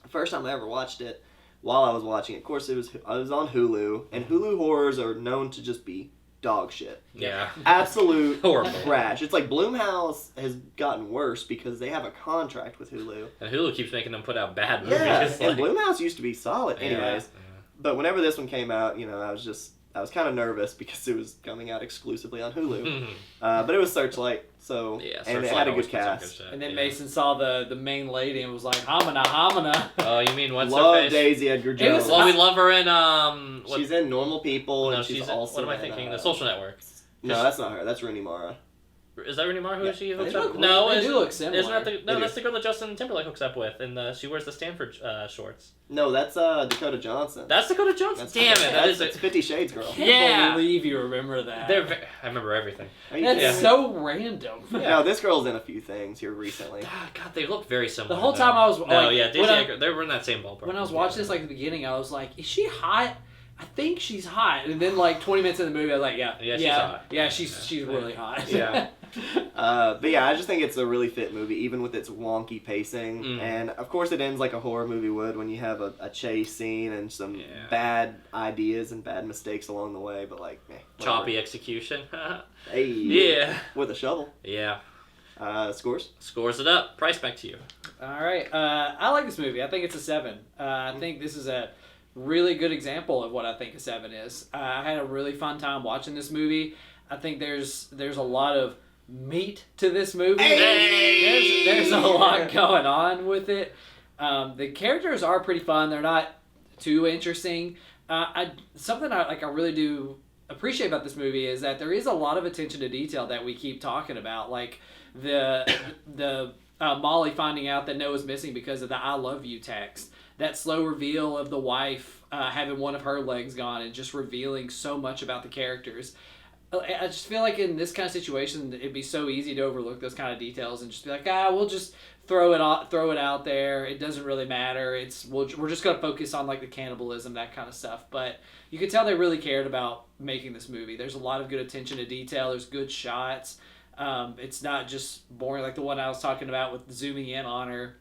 D: The first time I ever watched it, while I was watching it, of course, I was on Hulu, and Hulu horrors are known to just be dog shit.
A: Yeah.
D: Absolute
A: Horrible.
D: trash. It's like Blumhouse has gotten worse because they have a contract with Hulu.
A: And Hulu keeps making them put out bad movies.
D: Yeah,
A: Like-
D: and Blumhouse used to be solid.
A: Yeah.
D: Anyways, but whenever this one came out, I was kind of nervous because it was coming out exclusively on Hulu.
A: Mhm.
D: But it was Searchlight, so
A: Yeah,
D: and it
A: Searchlight
D: had a
A: always
D: good
A: puts out
D: cast.
A: shit,
C: And then
A: yeah.
C: Mason saw the main lady and was like, "Hamina, Hamina."
A: Oh, you mean what's
D: Love
A: her face?
D: Daisy Edgar
C: It
D: Jones.
C: was-
A: Well, we love her in what,
D: She's in Normal People,
A: no,
D: and she's
A: she's
D: also
A: what am I
D: in,
A: thinking? The Social Network.
D: No, that's not her. That's Rooney Mara.
A: Is that Rooney Mara who
D: Yeah.
A: she
C: They
A: hooks
C: look-
A: up? No,
C: they
A: isn't,
C: do look similar.
A: Isn't that
D: They
A: that's
D: do.
A: the girl that Justin Timberlake hooks up with, and she wears the Stanford shorts.
D: No, that's Dakota Johnson.
A: That's Dakota Johnson.
D: That's
A: Damn it, that is
D: It's
A: a.
D: 50 Shades Girl.
C: Can't
A: Yeah.
C: believe you remember that.
A: I remember everything.
D: Are you
C: That's
D: kidding?
C: so random.
D: No, this girl's in a few things here recently.
A: God, they look very similar.
C: The whole
A: though.
C: time I was
A: No,
C: like,
A: yeah, Daisy
C: when I-
A: Edgar, they were in that same ballpark.
C: When I was watching this, like at the beginning, I was like, "Is she hot? I think she's hot." And then, like 20 minutes in the movie, I was like, "Yeah,
A: Yeah, she's hot.
C: Yeah, she's really hot."
A: Yeah.
D: But yeah, I just think it's a really fit movie, even with its wonky pacing.
A: Mm.
D: And of course, it ends like a horror movie would when you have a chase scene and some
A: Yeah.
D: bad ideas and bad mistakes along the way. But like, whatever.
A: Choppy execution.
D: Hey,
A: Yeah.
D: with a shovel.
A: Yeah.
D: Scores.
A: Scores it up. Price back to you.
C: All right, I like this movie. I think it's a 7. I think this is a really good example of what I think a 7 is. I had a really fun time watching this movie. I think there's a lot of meat to this movie.
D: Hey!
C: There's a lot going on with it. The characters are pretty fun. They're not too interesting. Something I really do appreciate about this movie is that there is a lot of attention to detail that we keep talking about, like the Molly finding out that Noah's missing because of the "I love you" text. That slow reveal of the wife having one of her legs gone and just revealing so much about the characters. I just feel like in this kind of situation, it'd be so easy to overlook those kind of details and just be like, we'll just throw it out there. It doesn't really matter. We're just gonna focus on like the cannibalism, that kind of stuff. But you could tell they really cared about making this movie. There's a lot of good attention to detail. There's good shots. It's not just boring like the one I was talking about with zooming in on her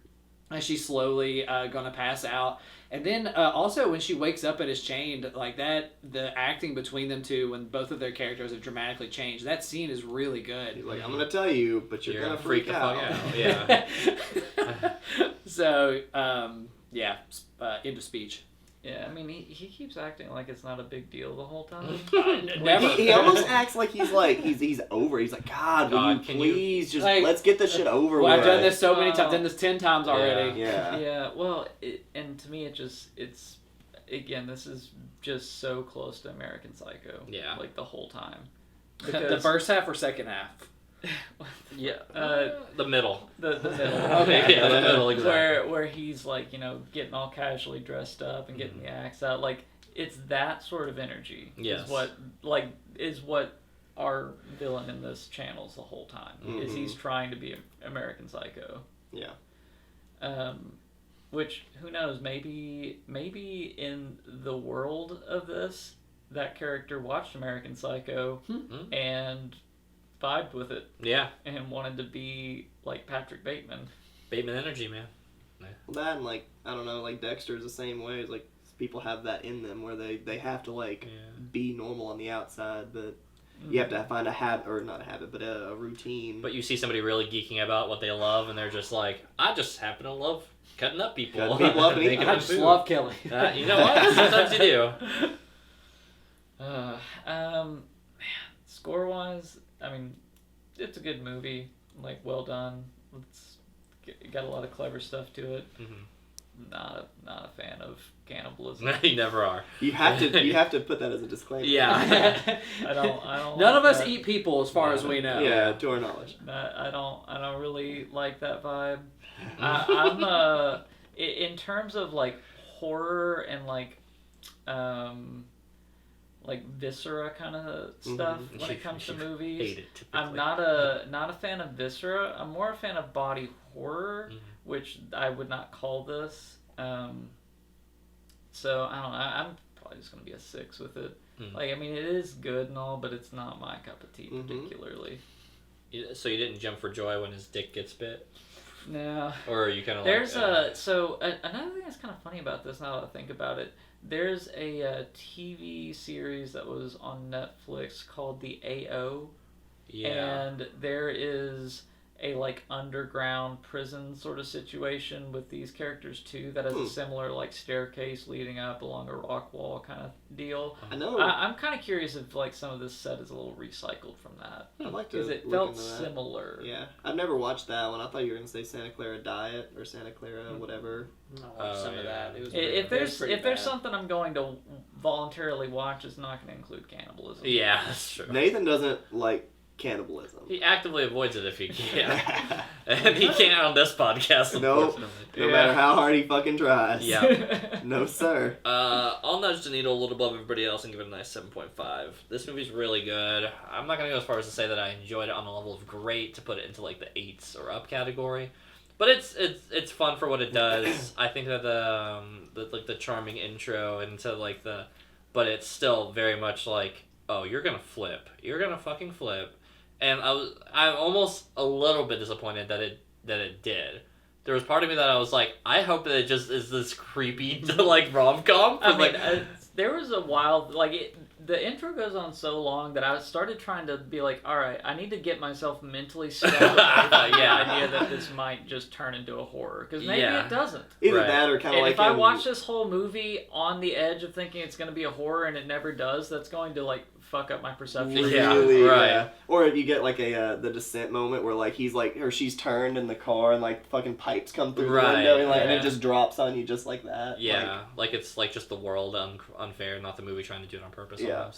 C: as she's slowly gonna pass out. And then also when she wakes up and is chained like that, the acting between them two when both of their characters have dramatically changed, that scene is really good.
D: He's like, I'm gonna tell you, but you're gonna freak
A: the
D: out.
A: fuck out. Yeah.
C: So end of speech.
B: Yeah, I mean, he keeps acting like it's not a big deal the whole time.
C: Never.
D: He almost acts like he's over. He's like, God, will you
A: can
D: please just
C: like,
D: let's get this shit over
C: Well,
D: with.
C: I've done this so many times. Done this 10 times already.
D: Yeah.
B: Yeah, well, and to me, it's again, this is just so close to American Psycho.
A: Yeah.
B: Like the whole time.
C: The first half or second half?
B: Yeah.
A: The middle.
B: The middle.
C: Okay.
A: Yeah, the middle, exactly.
B: Where he's like, getting all casually dressed up and getting the axe out. Like, it's that sort of energy.
A: Yes.
B: Is what our villain in this channels the whole time. Is he's trying to be American Psycho.
D: Yeah.
B: Which, who knows, maybe in the world of this, that character watched American Psycho and vibed with it.
A: Yeah.
B: And wanted to be like Patrick Bateman.
A: Bateman energy, man.
D: That and like, I don't know, like Dexter is the same way. It's like people have that in them where they have to like be normal on the outside, but you have to find a habit, or not a habit, but a routine.
A: But you see somebody really geeking about what they love, and they're just like, I just happen to love cutting up people.
D: Cutting people up and eating
A: Making
C: I
A: them
C: just
A: food.
C: love killing.
A: You know what? Sometimes you do.
B: Man, score-wise, I mean, it's a good movie. Like, well done. It got a lot of clever stuff to it.
A: Mm-hmm.
B: Not a fan of cannibalism.
A: You never are.
D: You have to put that as a disclaimer.
A: Yeah.
B: I don't.
C: None of
B: like
C: us
B: that.
C: eat people as far as we know.
D: Yeah, to our knowledge.
B: I don't really like that vibe. I'm in terms of like horror and like viscera kind of stuff when it comes to movies.
A: Hate it, typically.
B: I'm not a fan of viscera. I'm more a fan of body horror, which I would not call this. So I don't know. I'm probably just gonna be a 6 with it. Like, I mean, it is good and all, but it's not my cup of tea particularly.
A: So you didn't jump for joy when his dick gets bit?
B: No.
A: Or are you kind of
B: There's
A: like...
B: another thing that's kind of funny about this now that I think about it. There's a TV series that was on Netflix called The AO.
A: Yeah.
B: And there is a like underground prison sort of situation with these characters too that has a similar like staircase leading up along a rock wall kind of deal.
D: I know.
B: I'm kind of curious if like some of this set is a little recycled from that.
D: I'd like to
B: Because it
D: look
B: felt
D: into that.
B: similar.
D: Yeah, I've never watched that one. I thought you were gonna say Santa Clara Diet or Santa Clara whatever.
C: I watched some of that. It was
B: If there's
C: pretty
B: if there's
C: bad.
B: something I'm going to voluntarily watch, it's not going to include cannibalism.
A: Yeah, that's true.
D: Nathan doesn't like cannibalism.
A: He actively avoids it if he can. And he can't on this podcast,
D: Nope.
A: unfortunately.
D: No matter how hard he fucking tries.
A: Yeah.
D: No sir.
A: I'll nudge the needle a little above everybody else and give it a nice 7.5. This movie's really good. I'm not going to go as far as to say that I enjoyed it on the level of great to put it into like the 8s or up category. But it's fun for what it does. I think that the charming intro into like but it's still very much like, oh, you're going to flip. You're going to fucking flip. And I'm almost a little bit disappointed that it did. There was part of me that I was like, I hope that it just is this creepy like rom-com.
B: I mean, there was a while like the intro goes on so long that I started trying to be like, all right, I need to get myself mentally set up with the idea that this might just turn into a horror, because maybe
A: Yeah.
B: it doesn't.
D: Either
A: Right.
D: that or kind of
B: And
D: like
B: if I
D: in-
B: watch this whole movie on the edge of thinking it's going to be a horror and it never does, that's going to like fuck up my perception.
A: Yeah,
D: Really,
A: right.
D: Or if you get like a the descent moment where like he's like or she's turned in the car and like fucking pipes come through
A: Right,
D: the window and like and
A: yeah.
D: it just drops on you just like that.
A: Yeah, like it's like just the world unfair, not the movie trying to do it on purpose.
D: Yeah.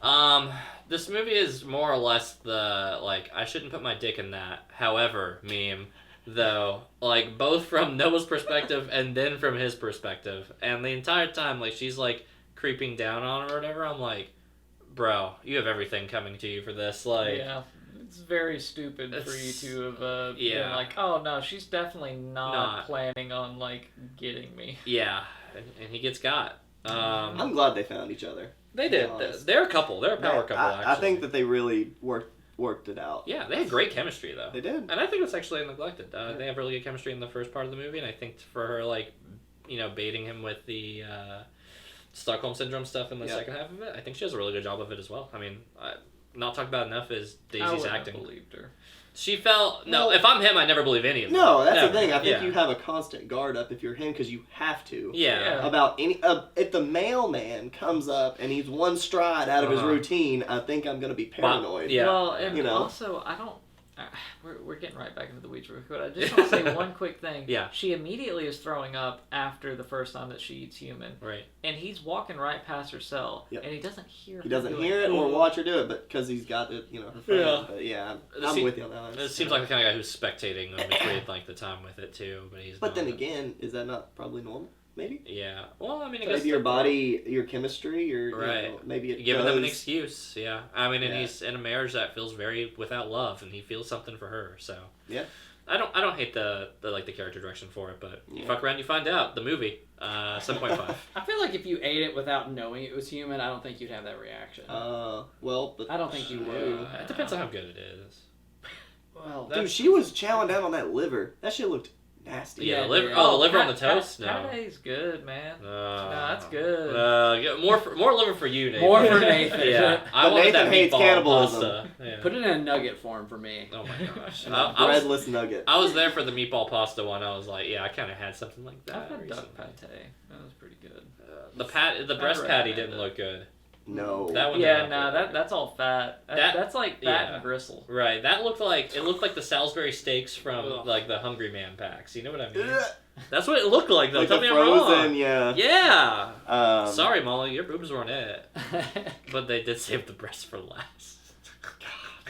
A: Almost. This movie is more or less the like I shouldn't put my dick in that. However, meme, though, like both from Noah's perspective and then from his perspective, and the entire time like she's like creeping down on her or whatever. I'm like, bro, you have everything coming to you for this. Like,
B: Yeah, it's very stupid for you
A: It's-
B: to have been
A: yeah.
B: like, oh no, she's definitely
A: Not.
B: not planning on like getting me.
A: yeah, and he gets got.
D: I'm glad they found each other.
A: They did.
D: honest.
A: They're a couple. They're a power couple.
D: I
A: Actually,
D: think that they really worked it out.
A: Yeah, they had great chemistry though.
D: They did.
A: And I think it's actually neglected. They have really good chemistry in the first part of the movie, and I think for her, like, you know, baiting him with the Stockholm Syndrome stuff in the
D: Yeah.
A: second half of it, I think she does a really good job of it as well. I mean, not talked about enough is
B: I
A: Daisy's
B: wouldn't
A: acting.
B: have believed her.
A: She felt... No,
D: Well-
A: if I'm him, I never believe any of them.
D: No, that's
A: Never.
D: the thing. I think
A: Yeah.
D: you have a constant guard up if you're him because you have to.
A: Yeah.
B: Yeah.
D: About any if the mailman comes up and he's one stride out of his
A: Uh-huh.
D: routine, I think I'm gonna be paranoid.
A: Yeah.
B: Well, and
D: You know.
B: also, I don't. We're getting right back into the weeds real quick. I just want to say one quick thing.
A: Yeah.
B: She immediately is throwing up after the first time that she eats human,
A: Right.
B: and he's walking right past her cell,
D: Yep.
B: and he doesn't hear.
D: He
B: her
D: doesn't
B: doing
D: hear it or watch her do it, but because he's got it, her friend.
A: Yeah.
D: But yeah,
A: It
D: I'm
A: seem-
D: with you on that one.
A: It seems like the kind of guy who's spectating them to create, like, the time with it, too, but he's
D: But then
A: not.
D: again, is that not probably normal? Maybe.
A: Yeah. Well, I mean, I guess...
D: Maybe your body, your chemistry, your
A: Right.
D: maybe it
A: Giving them an
D: does-
A: excuse, yeah. I mean, and
D: Yeah.
A: he's in a marriage that feels very without love, and he feels something for her. So
D: Yeah.
A: I don't hate the like the character direction for it, but you
D: Yeah.
A: fuck around, you find out. The movie, 7.5.
C: I feel like if you ate it without knowing it was human, I don't think you'd have that reaction.
D: Well, but
C: I don't think you would.
A: It depends on how good it is.
C: Well,
D: dude, she was chowing down on that liver. That shit looked nasty.
A: Yeah,
C: Yeah,
A: the liver.
C: yeah.
A: Oh, the liver on the toast. No.
B: Patty's good, man.
A: No,
B: that's good.
A: Yeah, more liver for you, Nathan.
C: More for Nathan.
A: Yeah, I
D: But
A: wanted
D: Nathan
A: that
D: hates
A: meatball
D: cannibalism.
A: pasta. Yeah.
C: put it in a nugget form for me.
A: Oh my gosh.
D: And
A: I
D: a
A: was,
D: breadless nugget.
A: I was there for the meatball pasta one. I was like, yeah, I kind of had something like that.
B: I've had
A: recently.
B: duck pate. That was pretty good.
A: The breast
B: I'd
A: patty
B: recommend
A: didn't
B: it.
A: look good.
D: No.
A: That one
B: Yeah,
A: didn't
B: no,
A: look good.
B: that's all fat.
A: That-
B: That's like fat
A: yeah.
B: and gristle.
A: Right, that looked like the Salisbury steaks from
B: Ugh.
A: like the Hungry Man packs. You know what I mean?
D: Ugh.
A: That's what it looked like though.
D: Like
A: Tell
D: the
A: me I'm
D: frozen,
A: wrong.
D: yeah.
A: Yeah.
D: Sorry.
A: Sorry, Molly, your boobs weren't it, but they did save the breast for last.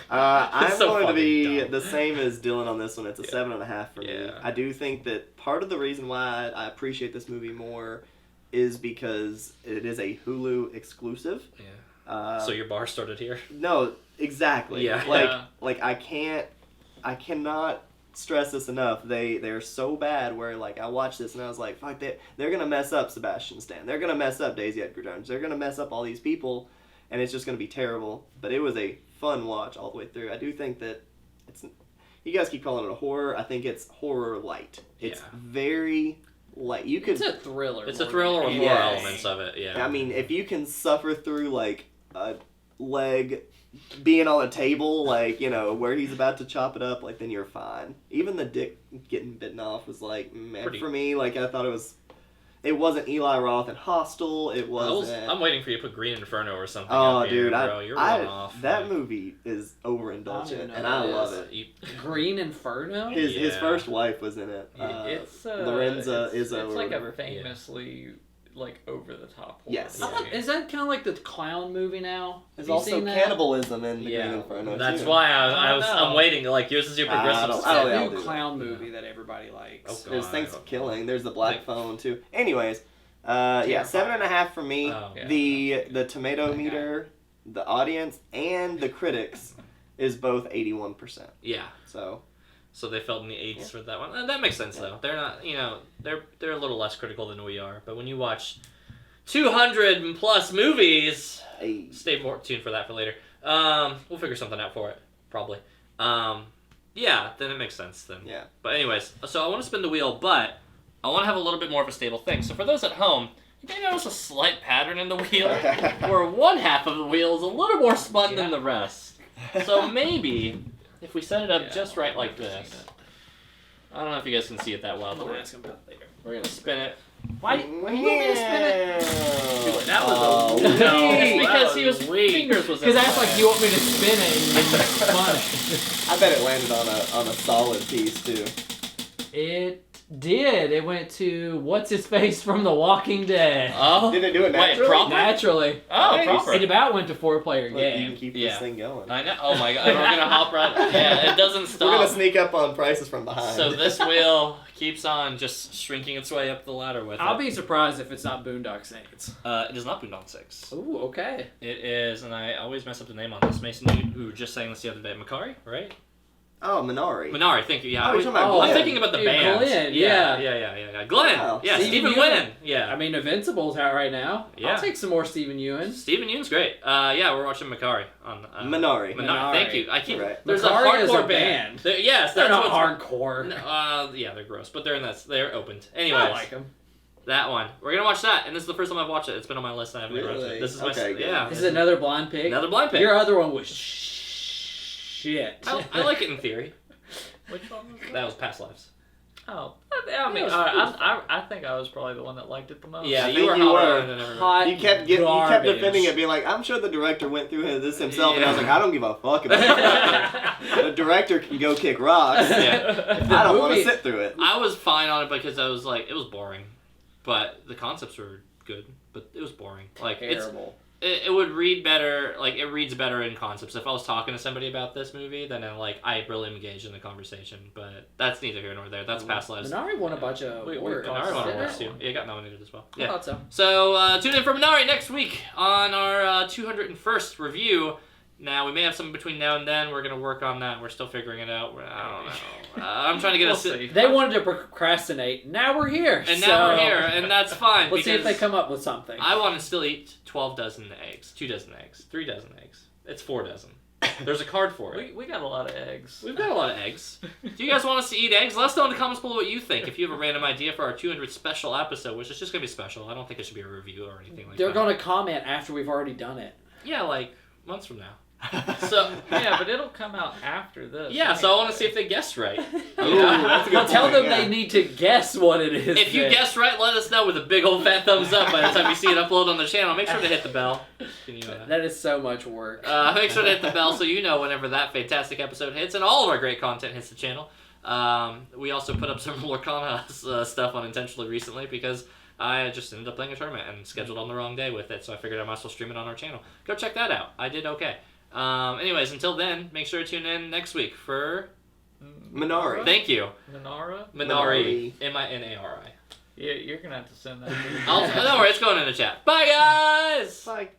D: I'm
A: It's so
D: going to
A: fucking
D: be
A: dumb.
D: the same as Dylan on this one. It's a
A: Yeah.
D: 7.5 for me.
A: Yeah.
D: I do think that part of the reason why I appreciate this movie more is because it is a Hulu exclusive.
A: Yeah. So your bar started here.
D: No, exactly.
A: Yeah.
D: Like I cannot stress this enough. They're so bad where like I watched this and I was like, fuck, they're gonna mess up Sebastian Stan. They're gonna mess up Daisy Edgar Jones. They're gonna mess up all these people, and it's just gonna be terrible. But it was a fun watch all the way through. I do think that it's. You guys keep calling it a horror. I think it's horror light. It's
A: Yeah.
D: very light. You could.
C: It's a thriller.
A: It's a
C: more
A: thriller
C: than
A: with
C: anything.
A: more
D: Yes.
A: elements of it. Yeah.
D: I mean, if you can suffer through like a leg being on a table, like, where he's about to chop it up, like, then you're fine. Even the dick getting bitten off was like, man,
A: Pretty-
D: for me, like, I thought it wasn't Eli Roth and Hostile. It wasn't.
A: I'm waiting for you to put Green Inferno or something.
D: Oh,
A: up here,
D: dude,
A: bro. You're one off.
D: that
A: like,
D: movie is
C: I don't even
D: overindulgent,
C: know
D: and
C: what
D: I
C: it
D: love
C: is.
D: it.
A: You,
C: Green Inferno.
D: His
A: Yeah.
D: first wife was in it.
B: It's
D: Lorenza
B: it's,
D: Izzo
B: It's
D: or
B: like
D: whatever.
B: a famously like over the top.
D: Yes.
C: I thought, is that kind of like the clown movie now?
D: There's
C: Have you
D: also
C: seen that?
D: cannibalism in the
A: Yeah.
D: Green Inferno.
A: That's
D: too.
A: why
C: I don't know.
A: I'm waiting. Like yours is your
D: I
A: progressive.
D: don't-
C: It's
D: I
C: that
D: don't know,
C: new
D: dude.
C: clown movie that everybody likes.
A: Oh,
D: There's
A: God,
D: Thanks
A: I
D: for
A: don't
D: Killing. There's the Black
A: Like-
D: Phone too. Anyways, yeah,
C: Terrifying.
D: 7.5 for me.
A: Oh.
B: Yeah.
D: The tomato
C: Okay.
D: meter, the audience, and the critics is both 81%.
A: Yeah.
D: So
A: So they felt in the 80s for that one. That makes sense though. They're not, they're a little less critical than we are. But when you watch 200 plus movies,
D: hey,
A: stay more tuned for that for later. We'll figure something out for it probably. Yeah, then it makes sense then.
D: yeah,
A: But anyways, so I want to spin the wheel, but I want to have a little bit more of a stable thing. So for those at home,
E: you may notice a slight pattern in the wheel, where one half of the wheel is a little more spun than the rest. So maybe, if we set it up just right like this, I don't know if you guys can see it that well, but we're gonna spin it.
C: Why you want me to spin it?
B: That was a
E: No, it's
B: weak.
E: because he was fingers was.
C: Because
E: in
C: that's
E: the
C: like
E: way.
C: you want me to spin it and you spun it.
D: I bet it landed on a solid piece too.
C: It did. It went to what's his face from The Walking Dead.
E: Oh,
D: Did it do it
E: wait,
D: naturally?
E: proper?
C: Naturally.
E: Oh,
D: Nice.
E: proper.
C: It about went to 4-player
D: Look, you can
C: game.
D: keep
E: Yeah.
D: this thing going.
E: I know. Oh my god, we're gonna hop right. Yeah, it doesn't stop.
D: We're gonna sneak up on prices from behind.
E: So this wheel keeps on just shrinking its way up the ladder with
C: I'll
E: it.
C: be surprised if it's not Boondock Saints.
E: It is not Boondock 6.
C: Ooh, okay.
E: It is, and I always mess up the name on this. Mason, you were just saying this the other day. Makari, right?
D: Oh, Minari.
E: Minari, thank you. Yeah,
D: Oh,
E: I
D: you're
E: was,
D: talking about
E: I'm
D: Glenn.
E: thinking about the
C: Yeah,
E: band.
C: Glenn,
E: yeah. Glenn.
D: Wow.
E: Yeah,
C: Stephen
E: Stephen
C: Ewan.
E: Wynn. Yeah.
C: I mean, Invincible's out right now.
E: Yeah.
C: I'll take some more Stephen Ewan.
E: Stephen Ewan's great. Yeah, we're watching Makari on
D: Minari.
E: Minari. Thank you. I keep.
D: Right.
E: There's
C: Makari
E: a
C: is
E: hardcore
C: a
E: band.
C: band.
E: Yes,
C: They're
E: that's
C: not
E: what's.
C: hardcore.
E: No, yeah, they're gross, but they're in that. They're opened. Anyways,
C: I like them.
E: that one. We're gonna watch that, and this is the first time I've watched it. It's been on my list, and I haven't
D: Really?
E: watched it. This is
D: Okay,
E: my
D: good.
E: yeah.
C: This is another blind pig.
E: Another blind pick.
C: Your other one was shit.
E: I like it in theory.
B: Which one was that?
E: That was Past Lives.
B: Oh, I mean,
C: It was-
B: I think I was probably the one that liked it the most.
E: Yeah,
D: I
E: you
D: think
E: were
D: you
E: hotter
D: were.
E: than everyone.
C: Hot
D: You kept
C: garbage.
D: defending it, being like, I'm sure the director went through this himself, and I was
E: Yeah.
D: like, I don't give a fuck about it. The director can go kick rocks.
E: Yeah.
D: I don't want to
C: movie-
D: sit through it.
E: I was fine on it because I was like, it was boring, but the concepts were good, but it was boring. Like
C: Terrible.
E: it would read better. Like it reads better in concepts. If I was talking to somebody about this movie, then I really engaged in the conversation. But that's neither here nor there. That's Past Lives.
C: Minari won a bunch of
B: We
C: awards.
E: Minari won
C: Didn't
E: awards
C: it?
E: too. Yeah, it got nominated as well.
C: I
E: Yeah.
C: thought so.
E: So tune in for Minari next week on our 201st review. Now, we may have something between now and then. We're going to work on that. We're still figuring it out. I don't know. I'm trying to get
B: We'll
E: us...
B: see.
C: They wanted to procrastinate. Now we're here.
E: And
C: so
E: now we're here, and that's fine.
C: Let's see if they
E: because
C: come up with something.
E: I want to still eat 12 dozen eggs, 2 dozen eggs, 3 dozen eggs. It's 4 dozen. There's a card for it.
B: We got a lot of eggs.
E: We've got a lot of eggs. Do you guys want us to eat eggs? Let us know in the comments below what you think. If you have a random idea for our 200th special episode, which is just going to be special. I don't think it should be a review or anything like
C: They're
E: that.
C: going to comment after we've already done it.
E: Yeah, like months from now. So
B: Yeah, but it'll come out after this.
E: yeah, so I want to see if they guessed right.
D: Ooh, that's a good
C: Well, tell
D: point,
C: them
D: yeah.
C: they need to guess what it is.
E: If you
C: then.
E: guess right, let us know with a big old fat thumbs up by the time you see it upload on the channel. Make sure to hit the bell. Can you,
C: That is so much work.
E: make sure to hit the bell so you know whenever that fantastic episode hits and all of our great content hits the channel. We also put up some Lorcana stuff unintentionally recently because I just ended up playing a tournament and scheduled on the wrong day with it, so I figured I might as well stream it on our channel. Go check that out. I did okay. Anyways, until then, make sure to tune in next week for...
D: Minari.
E: Thank you.
B: Minara?
E: Minari. M-I-N-A-R-I.
B: Yeah, you're gonna have to send that. to me.
E: Don't worry, it's going in the chat. Bye, guys!
D: Bye.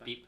E: Beep.